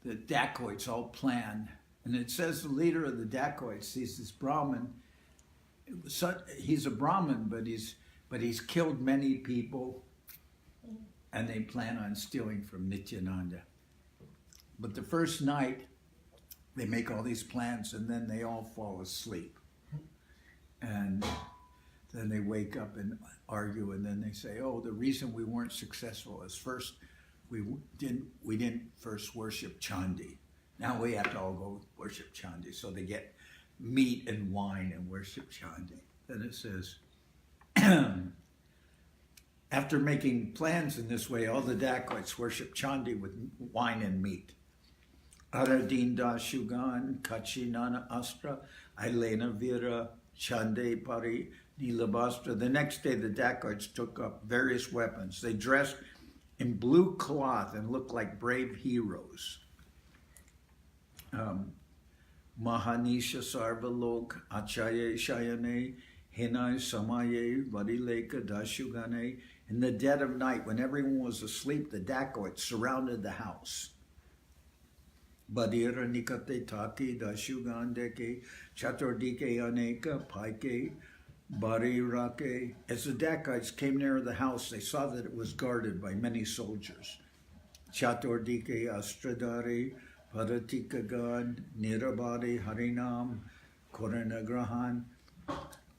the dacoits all planned. And it says the leader of the dacoits, he's this Brahmin. He's a Brahmin, but he's killed many people, and they plan on stealing from Nityananda. But the first night, they make all these plans, and then they all fall asleep. And then they wake up and argue, and then they say, "Oh, the reason we weren't successful is first we didn't first worship Chandi. Now we have to all go worship Chandi." So they get meat and wine and worship Chandi. Then it says, after making plans in this way, all the dacoits worship Chandi with wine and meat. Aradinda Shugan, Kachinana Astra, Ailena Vira, Chande Pari, Nilabastra. The next day, the dacoits took up various weapons. They dressed in blue cloth and looked like brave heroes. Mahanisha Sarvalok, Achaye Shayane, Hinai Samaye, Vadileka Dashugane. In the dead of night, when everyone was asleep, the dacoits surrounded the house. Badira Nikate Taki Dashugandeke, Chatordike Aneka, Paike, Barirake. As the dacoits came near the house, they saw that it was guarded by many soldiers. Chatordike Astradari, Paratikagan, Nirabadi, Harinam, Koranagrahan.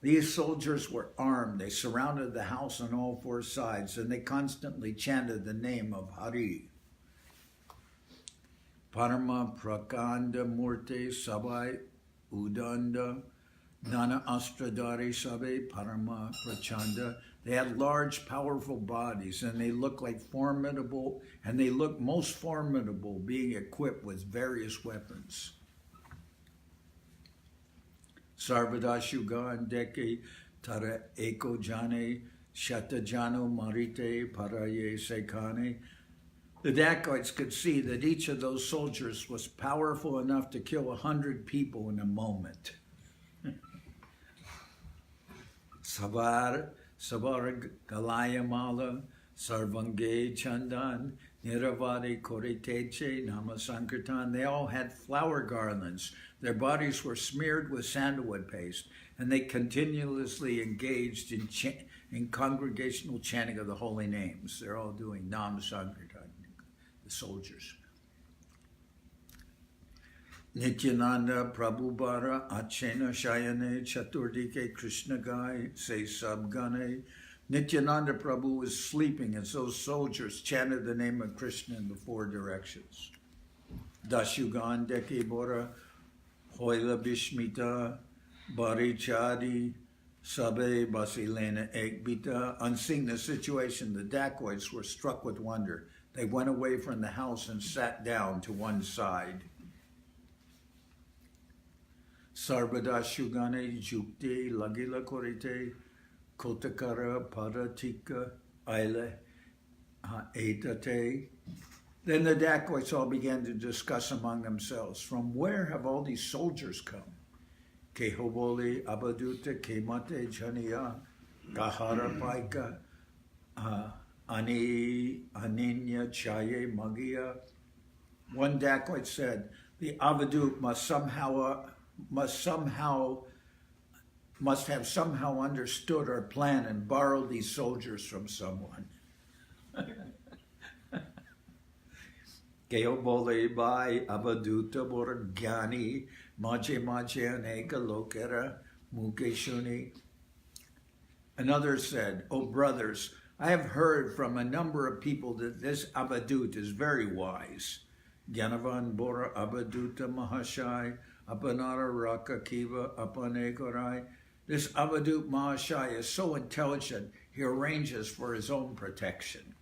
These soldiers were armed. They surrounded the house on all four sides, and they constantly chanted the name of Hari. Parama Prakanda Murte Sabai Udanda Nana Astradari Sabe Parama Prachanda. They had large, powerful bodies, and they looked like formidable, and they looked most formidable, being equipped with various weapons. Sarvadashugan Deke Tara Eko Jane Shatajano Marite Paraye Sekane. The dacoits could see that each of those soldiers was powerful enough to kill 100 people in a moment. Savar Galayamala, Sarvange Chandan, Niravadi Koriteche, Namasankirtan. They all had flower garlands. Their bodies were smeared with sandalwood paste, and they continuously engaged in congregational chanting of the holy names. They're all doing Namasankirtan, the soldiers. Nityananda Prabhu Bara Achena Shayane Chaturdike Krishna Gai Se Sabgane. Nityananda Prabhu was sleeping as those soldiers chanted the name of Krishna in the four directions. Dashugan Deke Bora Hoila Bishmita Bari Chadi Sabe Basilena Ekbita. On seeing the situation, the dacoits were struck with wonder. They went away from the house and sat down to one side. Sarvada Shugane Jukti Lagila Korite Kotakara Paratika Aile Etate. Then the dacoits all began to discuss among themselves, from where have all these soldiers come? Kehoboli Abaduta Kemate Janiya Kahara Paika Aninya Chaye Magia. One dacoit said, the Avadut must have somehow understood our plan and borrowed these soldiers from someone. Keobole by Abaduta Borgani Maje Aneka Lokera Mukeshuni. Another said, "O brothers, I have heard from a number of people that this Abadut is very wise. Gyanavan Bora Avaduta Mahashai, Apanara Raka Kiva Apanekorai. This Avadut Mahashai is so intelligent, he arranges for his own protection.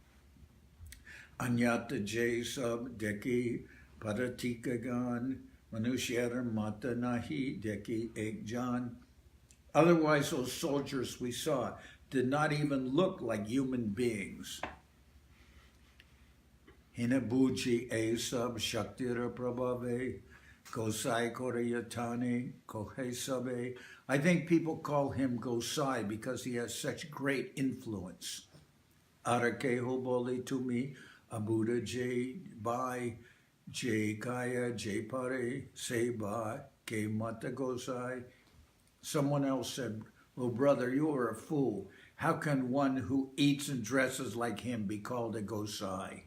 Anyata Jay Sub Deki Paratikagan Manushyara Mata Nahi Deki Ekjan. Otherwise, those soldiers we saw did not even look like human beings. Hinabuji Asab Shaktira Prabhave Gosai Koreyatane Kohesabe. I think people call him Gosai because he has such great influence. Arakeho Boli Tumi Abuda J Bai J Kaya J Pare Seva Ke Mata Gosai. Someone else said, "Oh brother, you are a fool. How can one who eats and dresses like him be called a Gosai?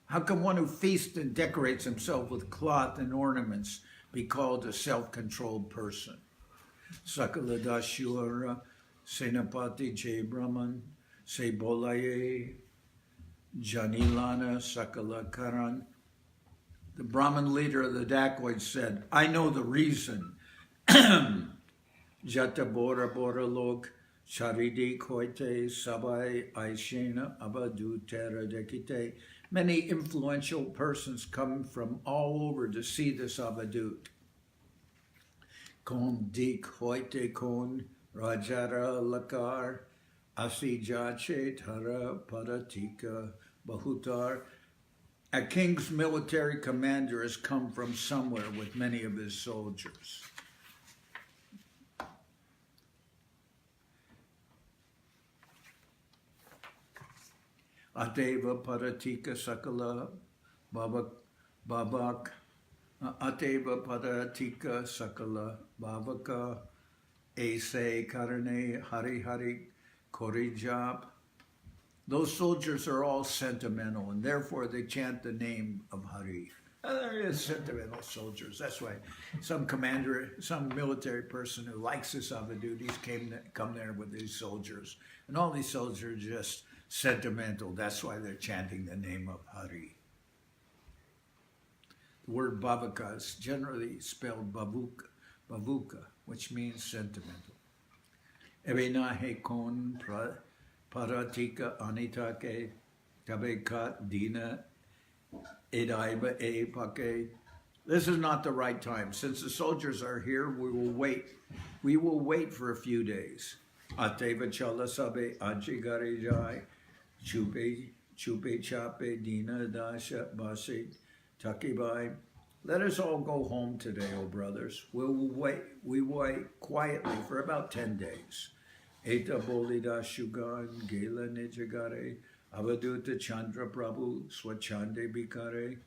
How can one who feasts and decorates himself with cloth and ornaments be called a self-controlled person?" Sakaladashura, Senapati Jay Brahman, Se Bolaye, Janilana Sakala Karan. The Brahmin leader of the dacoits said, "I know the reason. Jata Bora Bora Lok, Charidi Koite, Sabai Aishena Abadu Tera Dekite." Many influential persons come from all over to see this Avadut. Kon Dik Hoite Kon, Rajara Lakar, Asijache Tara Paratika Bahutar. A king's military commander has come from somewhere with many of his soldiers. Ateva Paratika Sakala Babak Ateva Paratika Sakala Babaka Ase Karane Hari Hari Korijab. Those soldiers are all sentimental, and therefore they chant the name of Hari. They're sentimental soldiers. That's why some commander, some military person who likes this Avadut, he's come there with these soldiers. And all these soldiers are just sentimental. That's why they're chanting the name of Hari. The word Bhavaka is generally spelled Bavuka, which means sentimental. Evinahe kon Paratika Anitake Tabekat Dina Edaiba E Pake. This is not the right time. Since the soldiers are here, we will wait. We will wait for a few days. Ateva Chala Sabe Ajigare Jai Chupe Chape Dina Dasha Basi Takibai. Let us all go home today, O brothers. We wait quietly for about 10 days. Eta Bolida Shugan Gela Nijagare Avaduta Chandra Prabhu Swachande Bikare.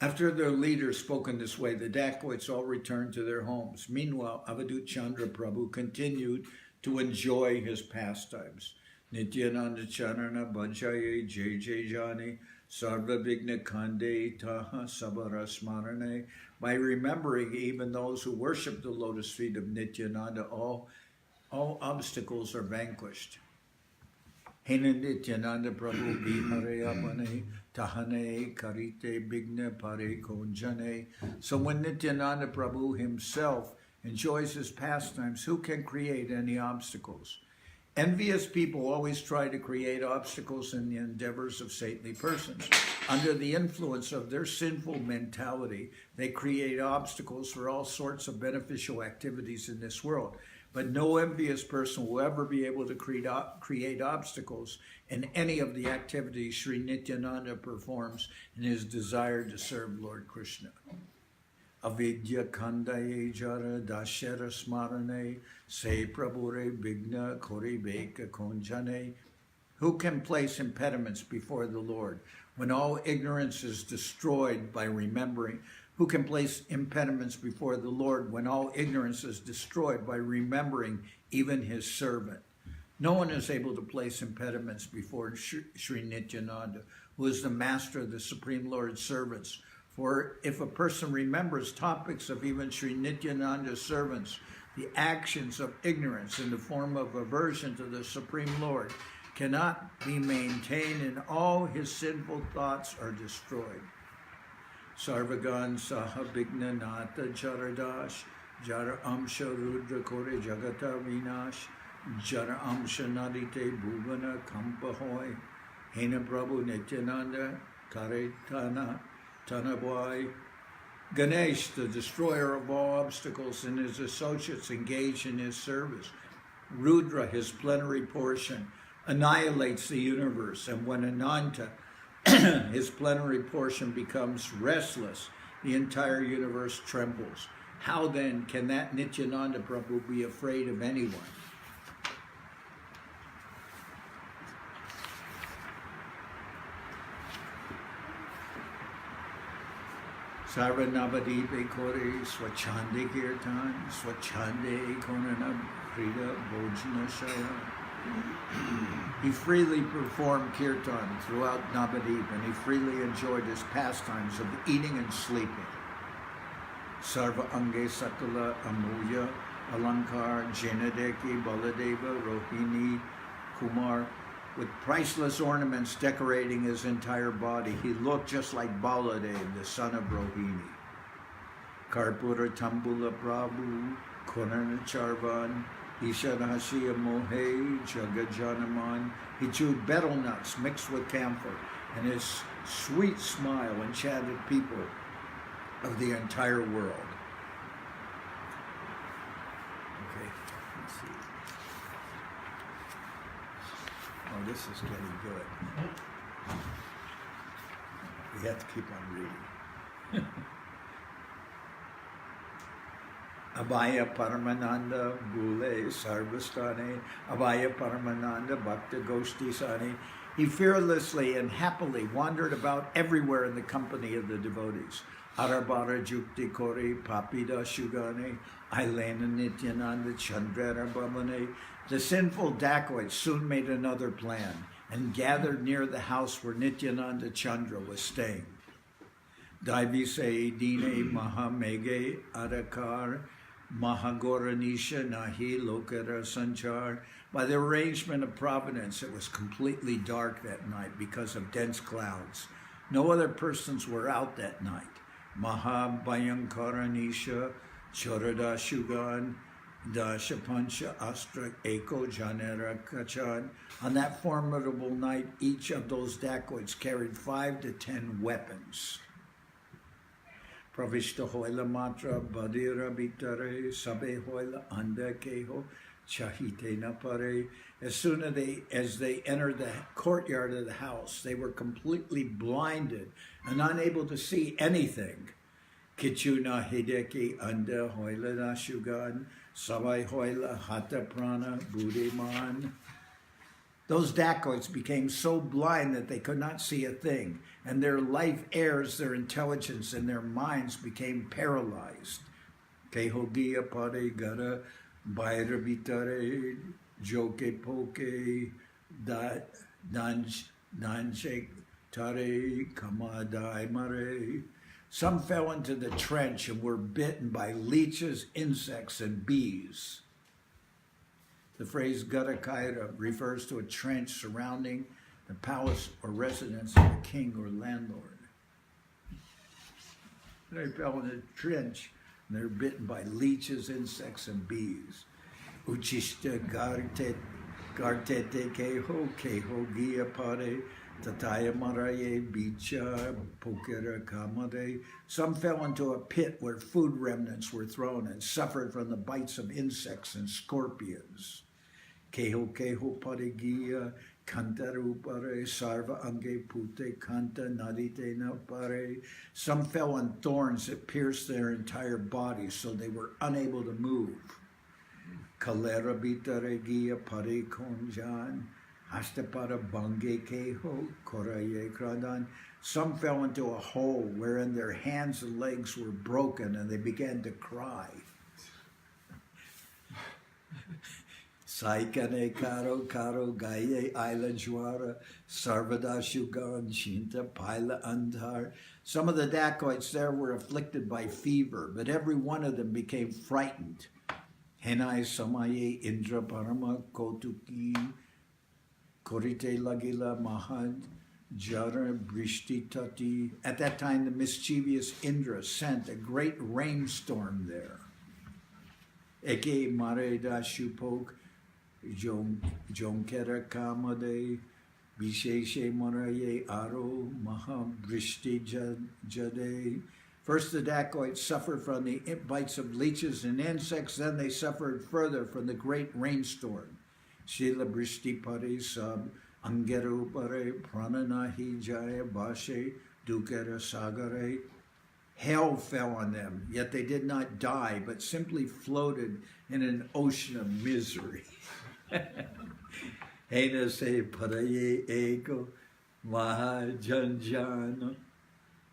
After their leaders spoke in this way, the dacoits all returned to their homes. Meanwhile, Avadut Chandra Prabhu continued to enjoy his pastimes. Nityananda Charana Bajaye Jai Jai Jani Sarva Vigna Kande Taha Sabara Smarane. By remembering even those who worship the lotus feet of Nityananda, all obstacles are vanquished. Hena Nityananda Prabhu Bihare Apane Tahane Karite Bigna Pare Konjane. So when Nityananda Prabhu himself enjoys his pastimes, who can create any obstacles? Envious people always try to create obstacles in the endeavors of saintly persons. Under the influence of their sinful mentality, they create obstacles for all sorts of beneficial activities in this world. But no envious person will ever be able to create obstacles in any of the activities Sri Nityananda performs in his desire to serve Lord Krishna. Avidya-khanda jara dashera smarane se prabhure vigna koribeka konjane. Who can place impediments before the Lord when all ignorance is destroyed by remembering? Who can place impediments before the Lord when all ignorance is destroyed by remembering even his servant? No one is able to place impediments before Sri Nityananda, who is the master of the Supreme Lord's servants. For if a person remembers topics of even Sri Nityananda's servants, the actions of ignorance in the form of aversion to the Supreme Lord, cannot be maintained, and all his sinful thoughts are destroyed. Sarvagan saha bigna nata jaradash, jara amsha rudra kore jagata vinash, jara amsha nadite bhuvana kampahoy, hena Prabhu Nityananda kare tana tanabwai. Ganesh, the destroyer of all obstacles, and his associates engaged in his service. Rudra, his plenary portion, annihilates the universe, and when Ananta, his plenary portion, becomes restless, the entire universe trembles. How then can that Nityananda Prabhu be afraid of anyone? Sarva Navadipe Kore Swachande Kirtan, Swachande Konana Prida Bojana Shaya. He freely performed kirtan throughout Navadip, and he freely enjoyed his pastimes of eating and sleeping. Sarva Ange Sakala Amuya Alankar Janadeki Baladeva Rohini Kumar, with priceless ornaments decorating his entire body. He looked just like Baladev, the son of Rohini. Karpura Tambula Prabhu, Konana Charvan, Ishanashiya Mohe, Jagajanaman. He chewed betel nuts mixed with camphor, and his sweet smile enchanted people of the entire world. Okay, let's see. Oh, this is getting good. We have to keep on reading. Abhaya Paramananda Bhule Sarvastane, Abhaya Paramananda Bhakta Goshti Sane. He fearlessly and happily wandered about everywhere in the company of the devotees. Arabara Jukti Kori Papida Shugane, Ailena Nityananda Chandra Bhavane. The sinful dacoits soon made another plan and gathered near the house where Nityananda Chandra was staying. Daivise Dine Mahamege Adakar Mahagoranisha Nahi Lokara Sanchar. By the arrangement of Providence, it was completely dark that night because of dense clouds. No other persons were out that night. Mahabhayankaranisha Chorada Shugan Dashapancha Astra Eko Janera Kachan. On that formidable night, each of those dacoits carried 5 to 10 weapons. Pravishta hoila matra badira bitare sabe hoila anda keho chahite napare. As soon as they entered the courtyard of the house, they were completely blinded and unable to see anything. Kichuna hideki anda hoila nashugan sabai hoila hata prana buddhiman. Those dacoits became so blind that they could not see a thing, and their life heirs, their intelligence, and their minds became paralyzed. Kehogia pare gara baira vitare joke poke danshek tare kamadai mare. Some fell into the trench and were bitten by leeches, insects, and bees. The phrase Gadakaira refers to a trench surrounding the palace or residence of the king or landlord. They fell in a trench and they're bitten by leeches, insects, and bees. Uchishta gartete keho gia pare tataya maraye bicha pokera kamade. Some fell into a pit where food remnants were thrown and suffered from the bites of insects and scorpions. Keho pare gia kantaru pare sarva ange pute kanta nadite na pare. Some fell on thorns that pierced their entire body, so they were unable to move. Kalera bitare gia pare konjan hastapara bange keho koraye kradan. Some fell into a hole wherein their hands and legs were broken and they began to cry. Saikane karo gaye aila jwara sarvada shugan shinta paila andhar. Some of the dacoits there were afflicted by fever, but every one of them became frightened. Henai samaye indra parama kotuki Korite Lagila Mahad Jara Brishti Tati. At that time, the mischievous Indra sent a great rainstorm there. Eke Mareda Shupok Jonkera Kamade Bisheshe Maraye Aro Mahabrishti Jade. First, the dacoits suffered from the bites of leeches and insects, then they suffered further from the great rainstorm. Shila Brishti Pari Sab Angeru Pare Prananahi Jaya Bashe Dukera Sagare. Hail fell on them, yet they did not die, but simply floated in an ocean of misery. Hena se paraye ego mahajanjana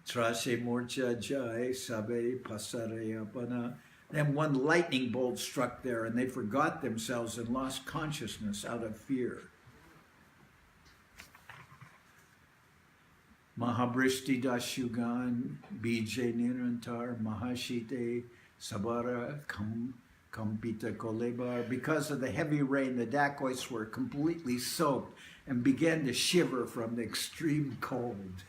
trase morcha jai sabe pasarayapana. Then one lightning bolt struck there, and they forgot themselves and lost consciousness out of fear. Mahabrishti dashugan bije nirantar mahashite sabara kampita kolebar. Because of the heavy rain, the dacoits were completely soaked and began to shiver from the extreme cold.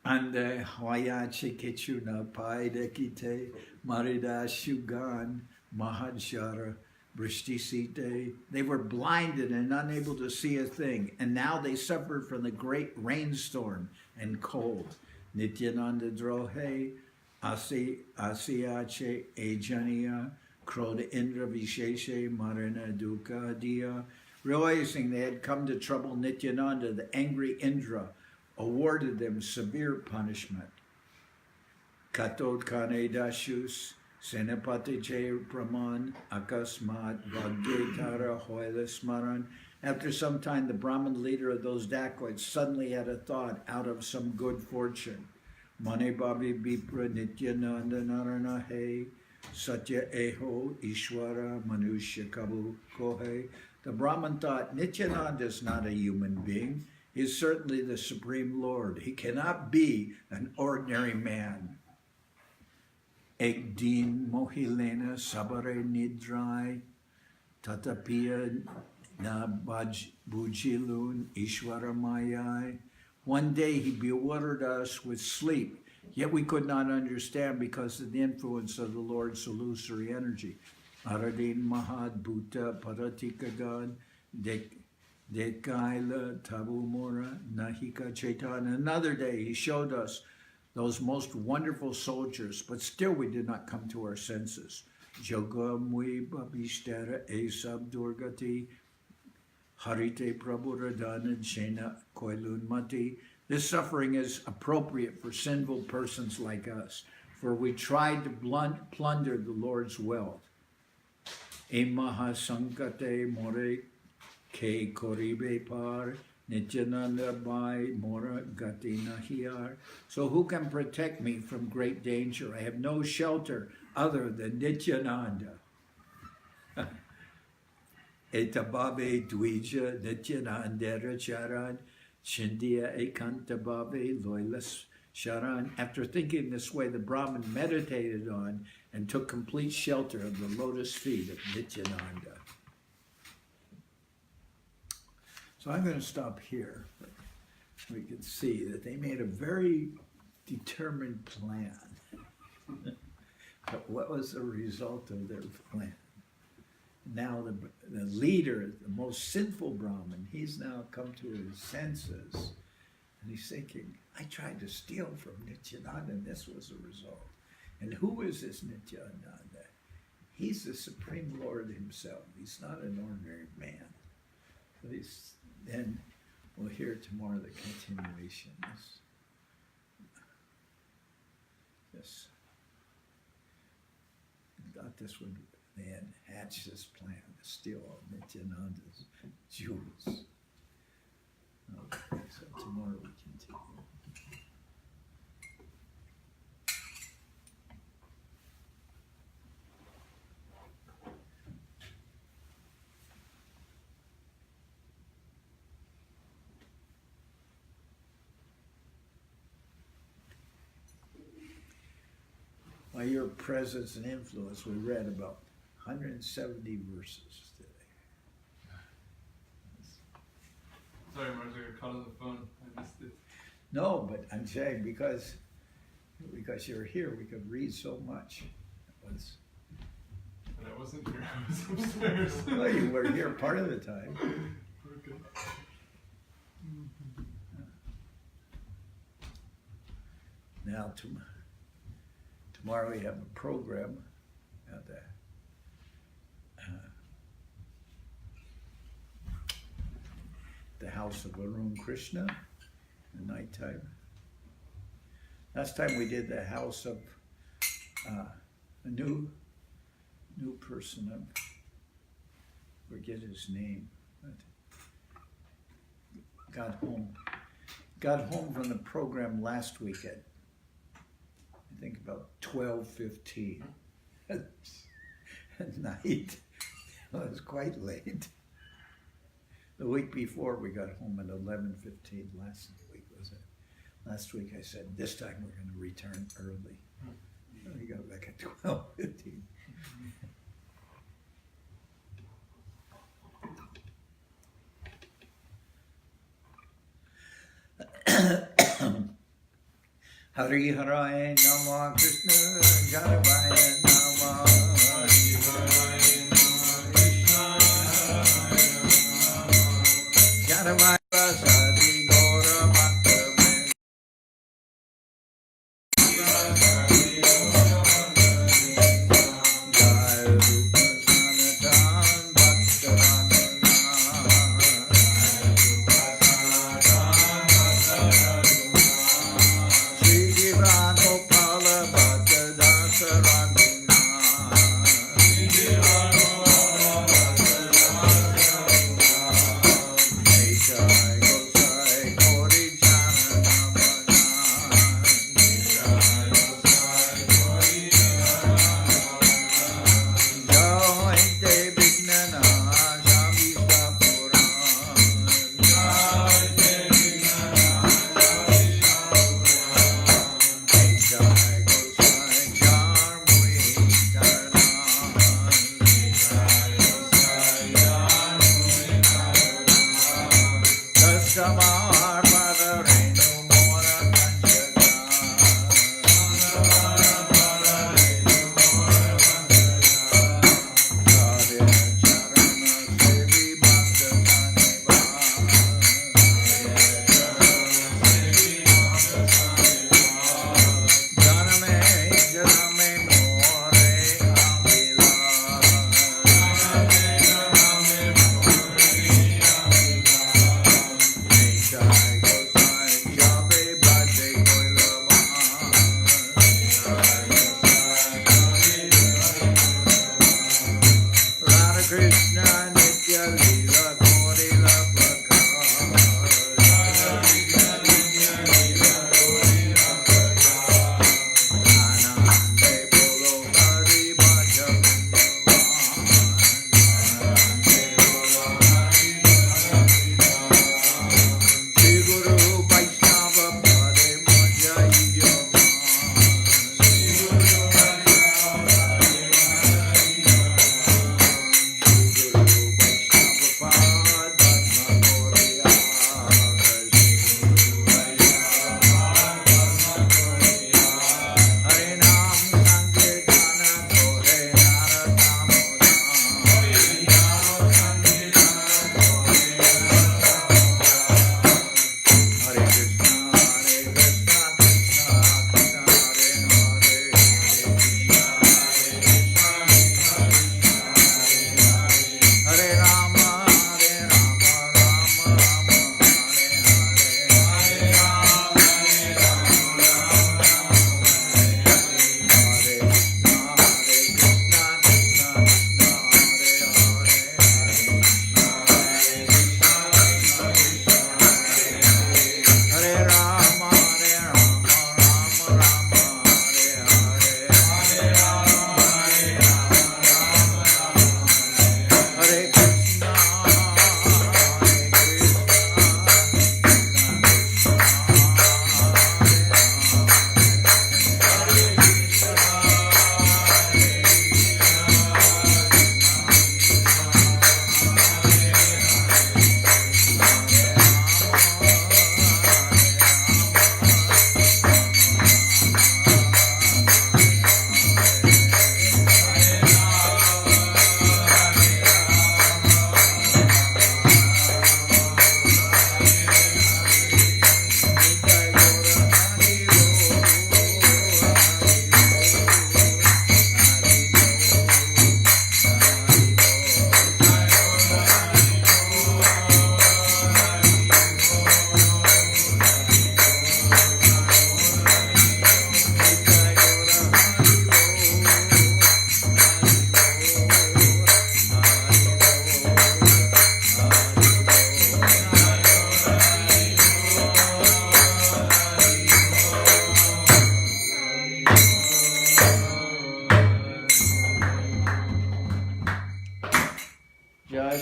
And Hayache Kechuna Paidekite Marida Shugan Mahajara Brishtisite. They were blinded and unable to see a thing, and now they suffered from the great rainstorm and cold. Nityananda Drohe Asiache Ejaniya Kroda Indra Visheshe Marina Duka Dia. Realizing they had come to trouble Nityananda, the angry Indra awarded them severe punishment. Katod Kane Dashus Senapati Jay Brahman Akasmat Bhaggetara Hoilasmaran. After some time, the Brahmin leader of those dacoits suddenly had a thought out of some good fortune. Mane Babi Bipra Nityananda Narana He Satya Eho Ishwara Manusya Kabu Kohe. The Brahmin thought, Nityananda is not a human being. He is certainly the Supreme Lord. He cannot be an ordinary man. Egdin Mohilena Sabare Nidrai Tatapiya Na Bujilun Ishwara Mayai. One day he bewildered us with sleep, yet we could not understand because of the influence of the Lord's illusory energy. Aradin Mahad Bhuta Paratikagan Dekaila Tabumura Nahika Chaitanya. Another day he showed us those most wonderful soldiers, but still we did not come to our senses. Jogamui Babishtara Esab Durgati Harite Prabhuradana Sena Koilun Mati. This suffering is appropriate for sinful persons like us, for we tried to plunder the Lord's wealth. Emaha Sankate More Ke Koribe Par Nityananda Bai Mora Gati Nahiyar. So who can protect me from great danger? I have no shelter other than Nityananda. Etababe Dvija Nityanandera Charan Chindia Ekantababe Loilas Sharan. After thinking this way, the Brahmin meditated on and took complete shelter of the lotus feet of Nityananda. So I'm going to stop here. We can see that they made a very determined plan. But what was the result of their plan? Now the leader, the most sinful Brahmin, he's now come to his senses. And he's thinking, I tried to steal from Nityananda, and this was the result. And who is this Nityananda? He's the Supreme Lord himself. He's not an ordinary man. So then we'll hear tomorrow the continuation. Yes. I thought this would, they had hatched this plan to steal all Nityananda's jewels. Okay, so tomorrow we continue. By your presence and influence, we read about 170 verses today. Sorry, Maharaj, I got caught on the phone. I missed it. No, but I'm saying because you're here, we could read so much. It was, But I wasn't here. I was upstairs. well, you were here part of the time. Okay. Now, tomorrow we have a program at the house of Arun Krishna at nighttime. Last time we did the house of a new person. I forget his name. But got home from the program last weekend. I think about 12:15 at night. It was quite late. The week before we got home at 11:15. Last week was it? Last week I said this time we're going to return early. We got back at 12:15. Hari Haray Nama Krishna Janavaya Nama Hari Haray Nama Krishna Janavaya Vasari Gaura Bhakta Jai Rupa Sanatan Bhakta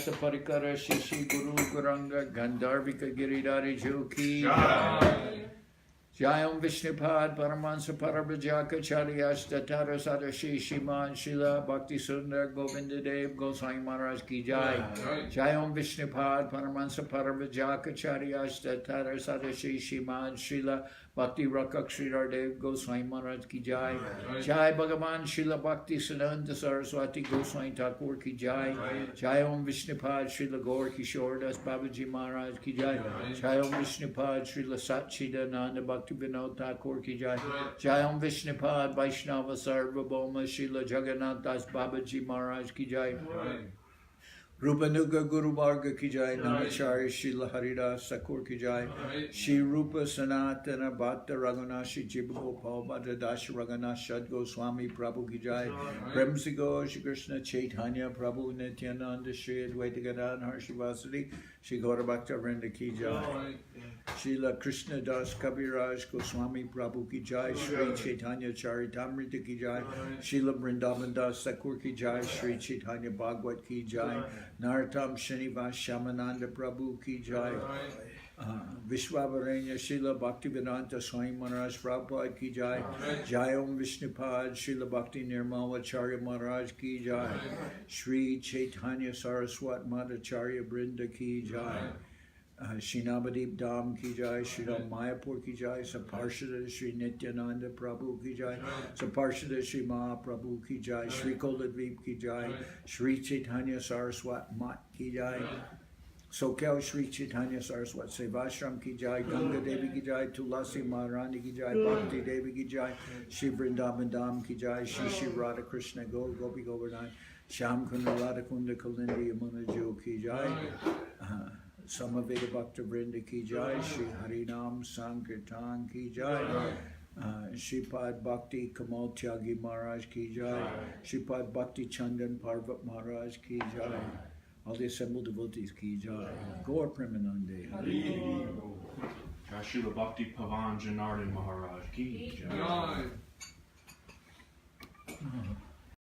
Vyasa Parikara Shishi Guru Guranga Gandharvika Giridhari Ki Jai. Jayam Vishnupad Paramahansa Parabhajaka Charyashta Tara Sadashi Shiman Srila Bhakti Sundar Govinda Dev Goswami Maharaj Ki Jai. Jayam Vishnupad Paramahansa Parabhajaka Charyashta Tara Sadashi Shiman Srila Bhakti Rakak Sridhar Dev Goswami Maharaj Ki Jai. Jai Bhagavan Srila Bhakti Sivananda Saraswati Goswami Thakur Ki Jai. Jayam Vishnupad Srila Gaur Kishore Das Babaji Maharaj Ki Jai. Jayam Vishnupad Srila Satchidananda Bhakti Vinod Thakur Ki Jai. Jayam Vishnupad Vaishnava Sarvabhauma Srila Jagannath Das Babaji Maharaj Ki Jai. Rupanuga Guru Varga Ki Jai. Nilachala Srila Haridas Thakur Ki Jai. Shri Rupa Sanatana Bhatta Raghunashi Jibagopal Bhatta Das Raghunath Shad Goswami Prabhu Ki Jai. Premsigo Shri Krishna Chaitanya Prabhu Nityananda Shri Adwaita Acharya Shri Vasudeva Shri Gaura Bhakta Vrinda Ki Jai. Srila Krishna Das Kaviraj Goswami Prabhu Ki Jai. Sri Chaitanya Charitamrita Ki Jai. Srila Vrindaban Das Thakur Ki Jai. Sri Chaitanya Bhagavat Ki Jai. Narottam Srinivasa Shamananda Prabhu Ki Jai. Vishwavaranya Srila Bhaktivedanta Swami Maharaj Prabhupada Ki Jai. Jayam Vishnupad Srila Bhakti Nirmal Acharya Maharaj Ki Jai. Sri Chaitanya Saraswat Madhacharya Brinda Ki Jai. Shri Navadip Dham Ki Jai. Shri Mayapur Ki Jai. Saparshada Sri Nityananda Prabhu Ki Jai. Saparshada Sri Mahaprabhu Ki Jai. Shri Koladvip Ki Jai. Shri Chaitanya Saraswat Mat Ki Jai. Sokel Sri Chaitanya Saraswat Seva Ashram Ki Jai. Ganga Devi Ki Jai. Tulasi Maharani Ki Jai. Bhakti Devi Ki Jai. Shri Vrindaban Dham Ki Jai. Shri Radha Krishna Gopi Govardhan. Sham Kunda Radha Kunda Kalindi Yamuna Jo Ki Jai. Samaveda Bhakta Vrinda Ki Jai. Shri Harinam Sankirtan Ki Jai. Sripad Bhakti Kamal Tyagi Maharaj Ki Jai. Sripad Bhakti Chandan Parvat Maharaj Ki Jai. All the assembled devotees Ki Jai. Gaur Premanande. Jai Srila Bhakti Pavan Janardan Maharaj Ki Jai. Jai.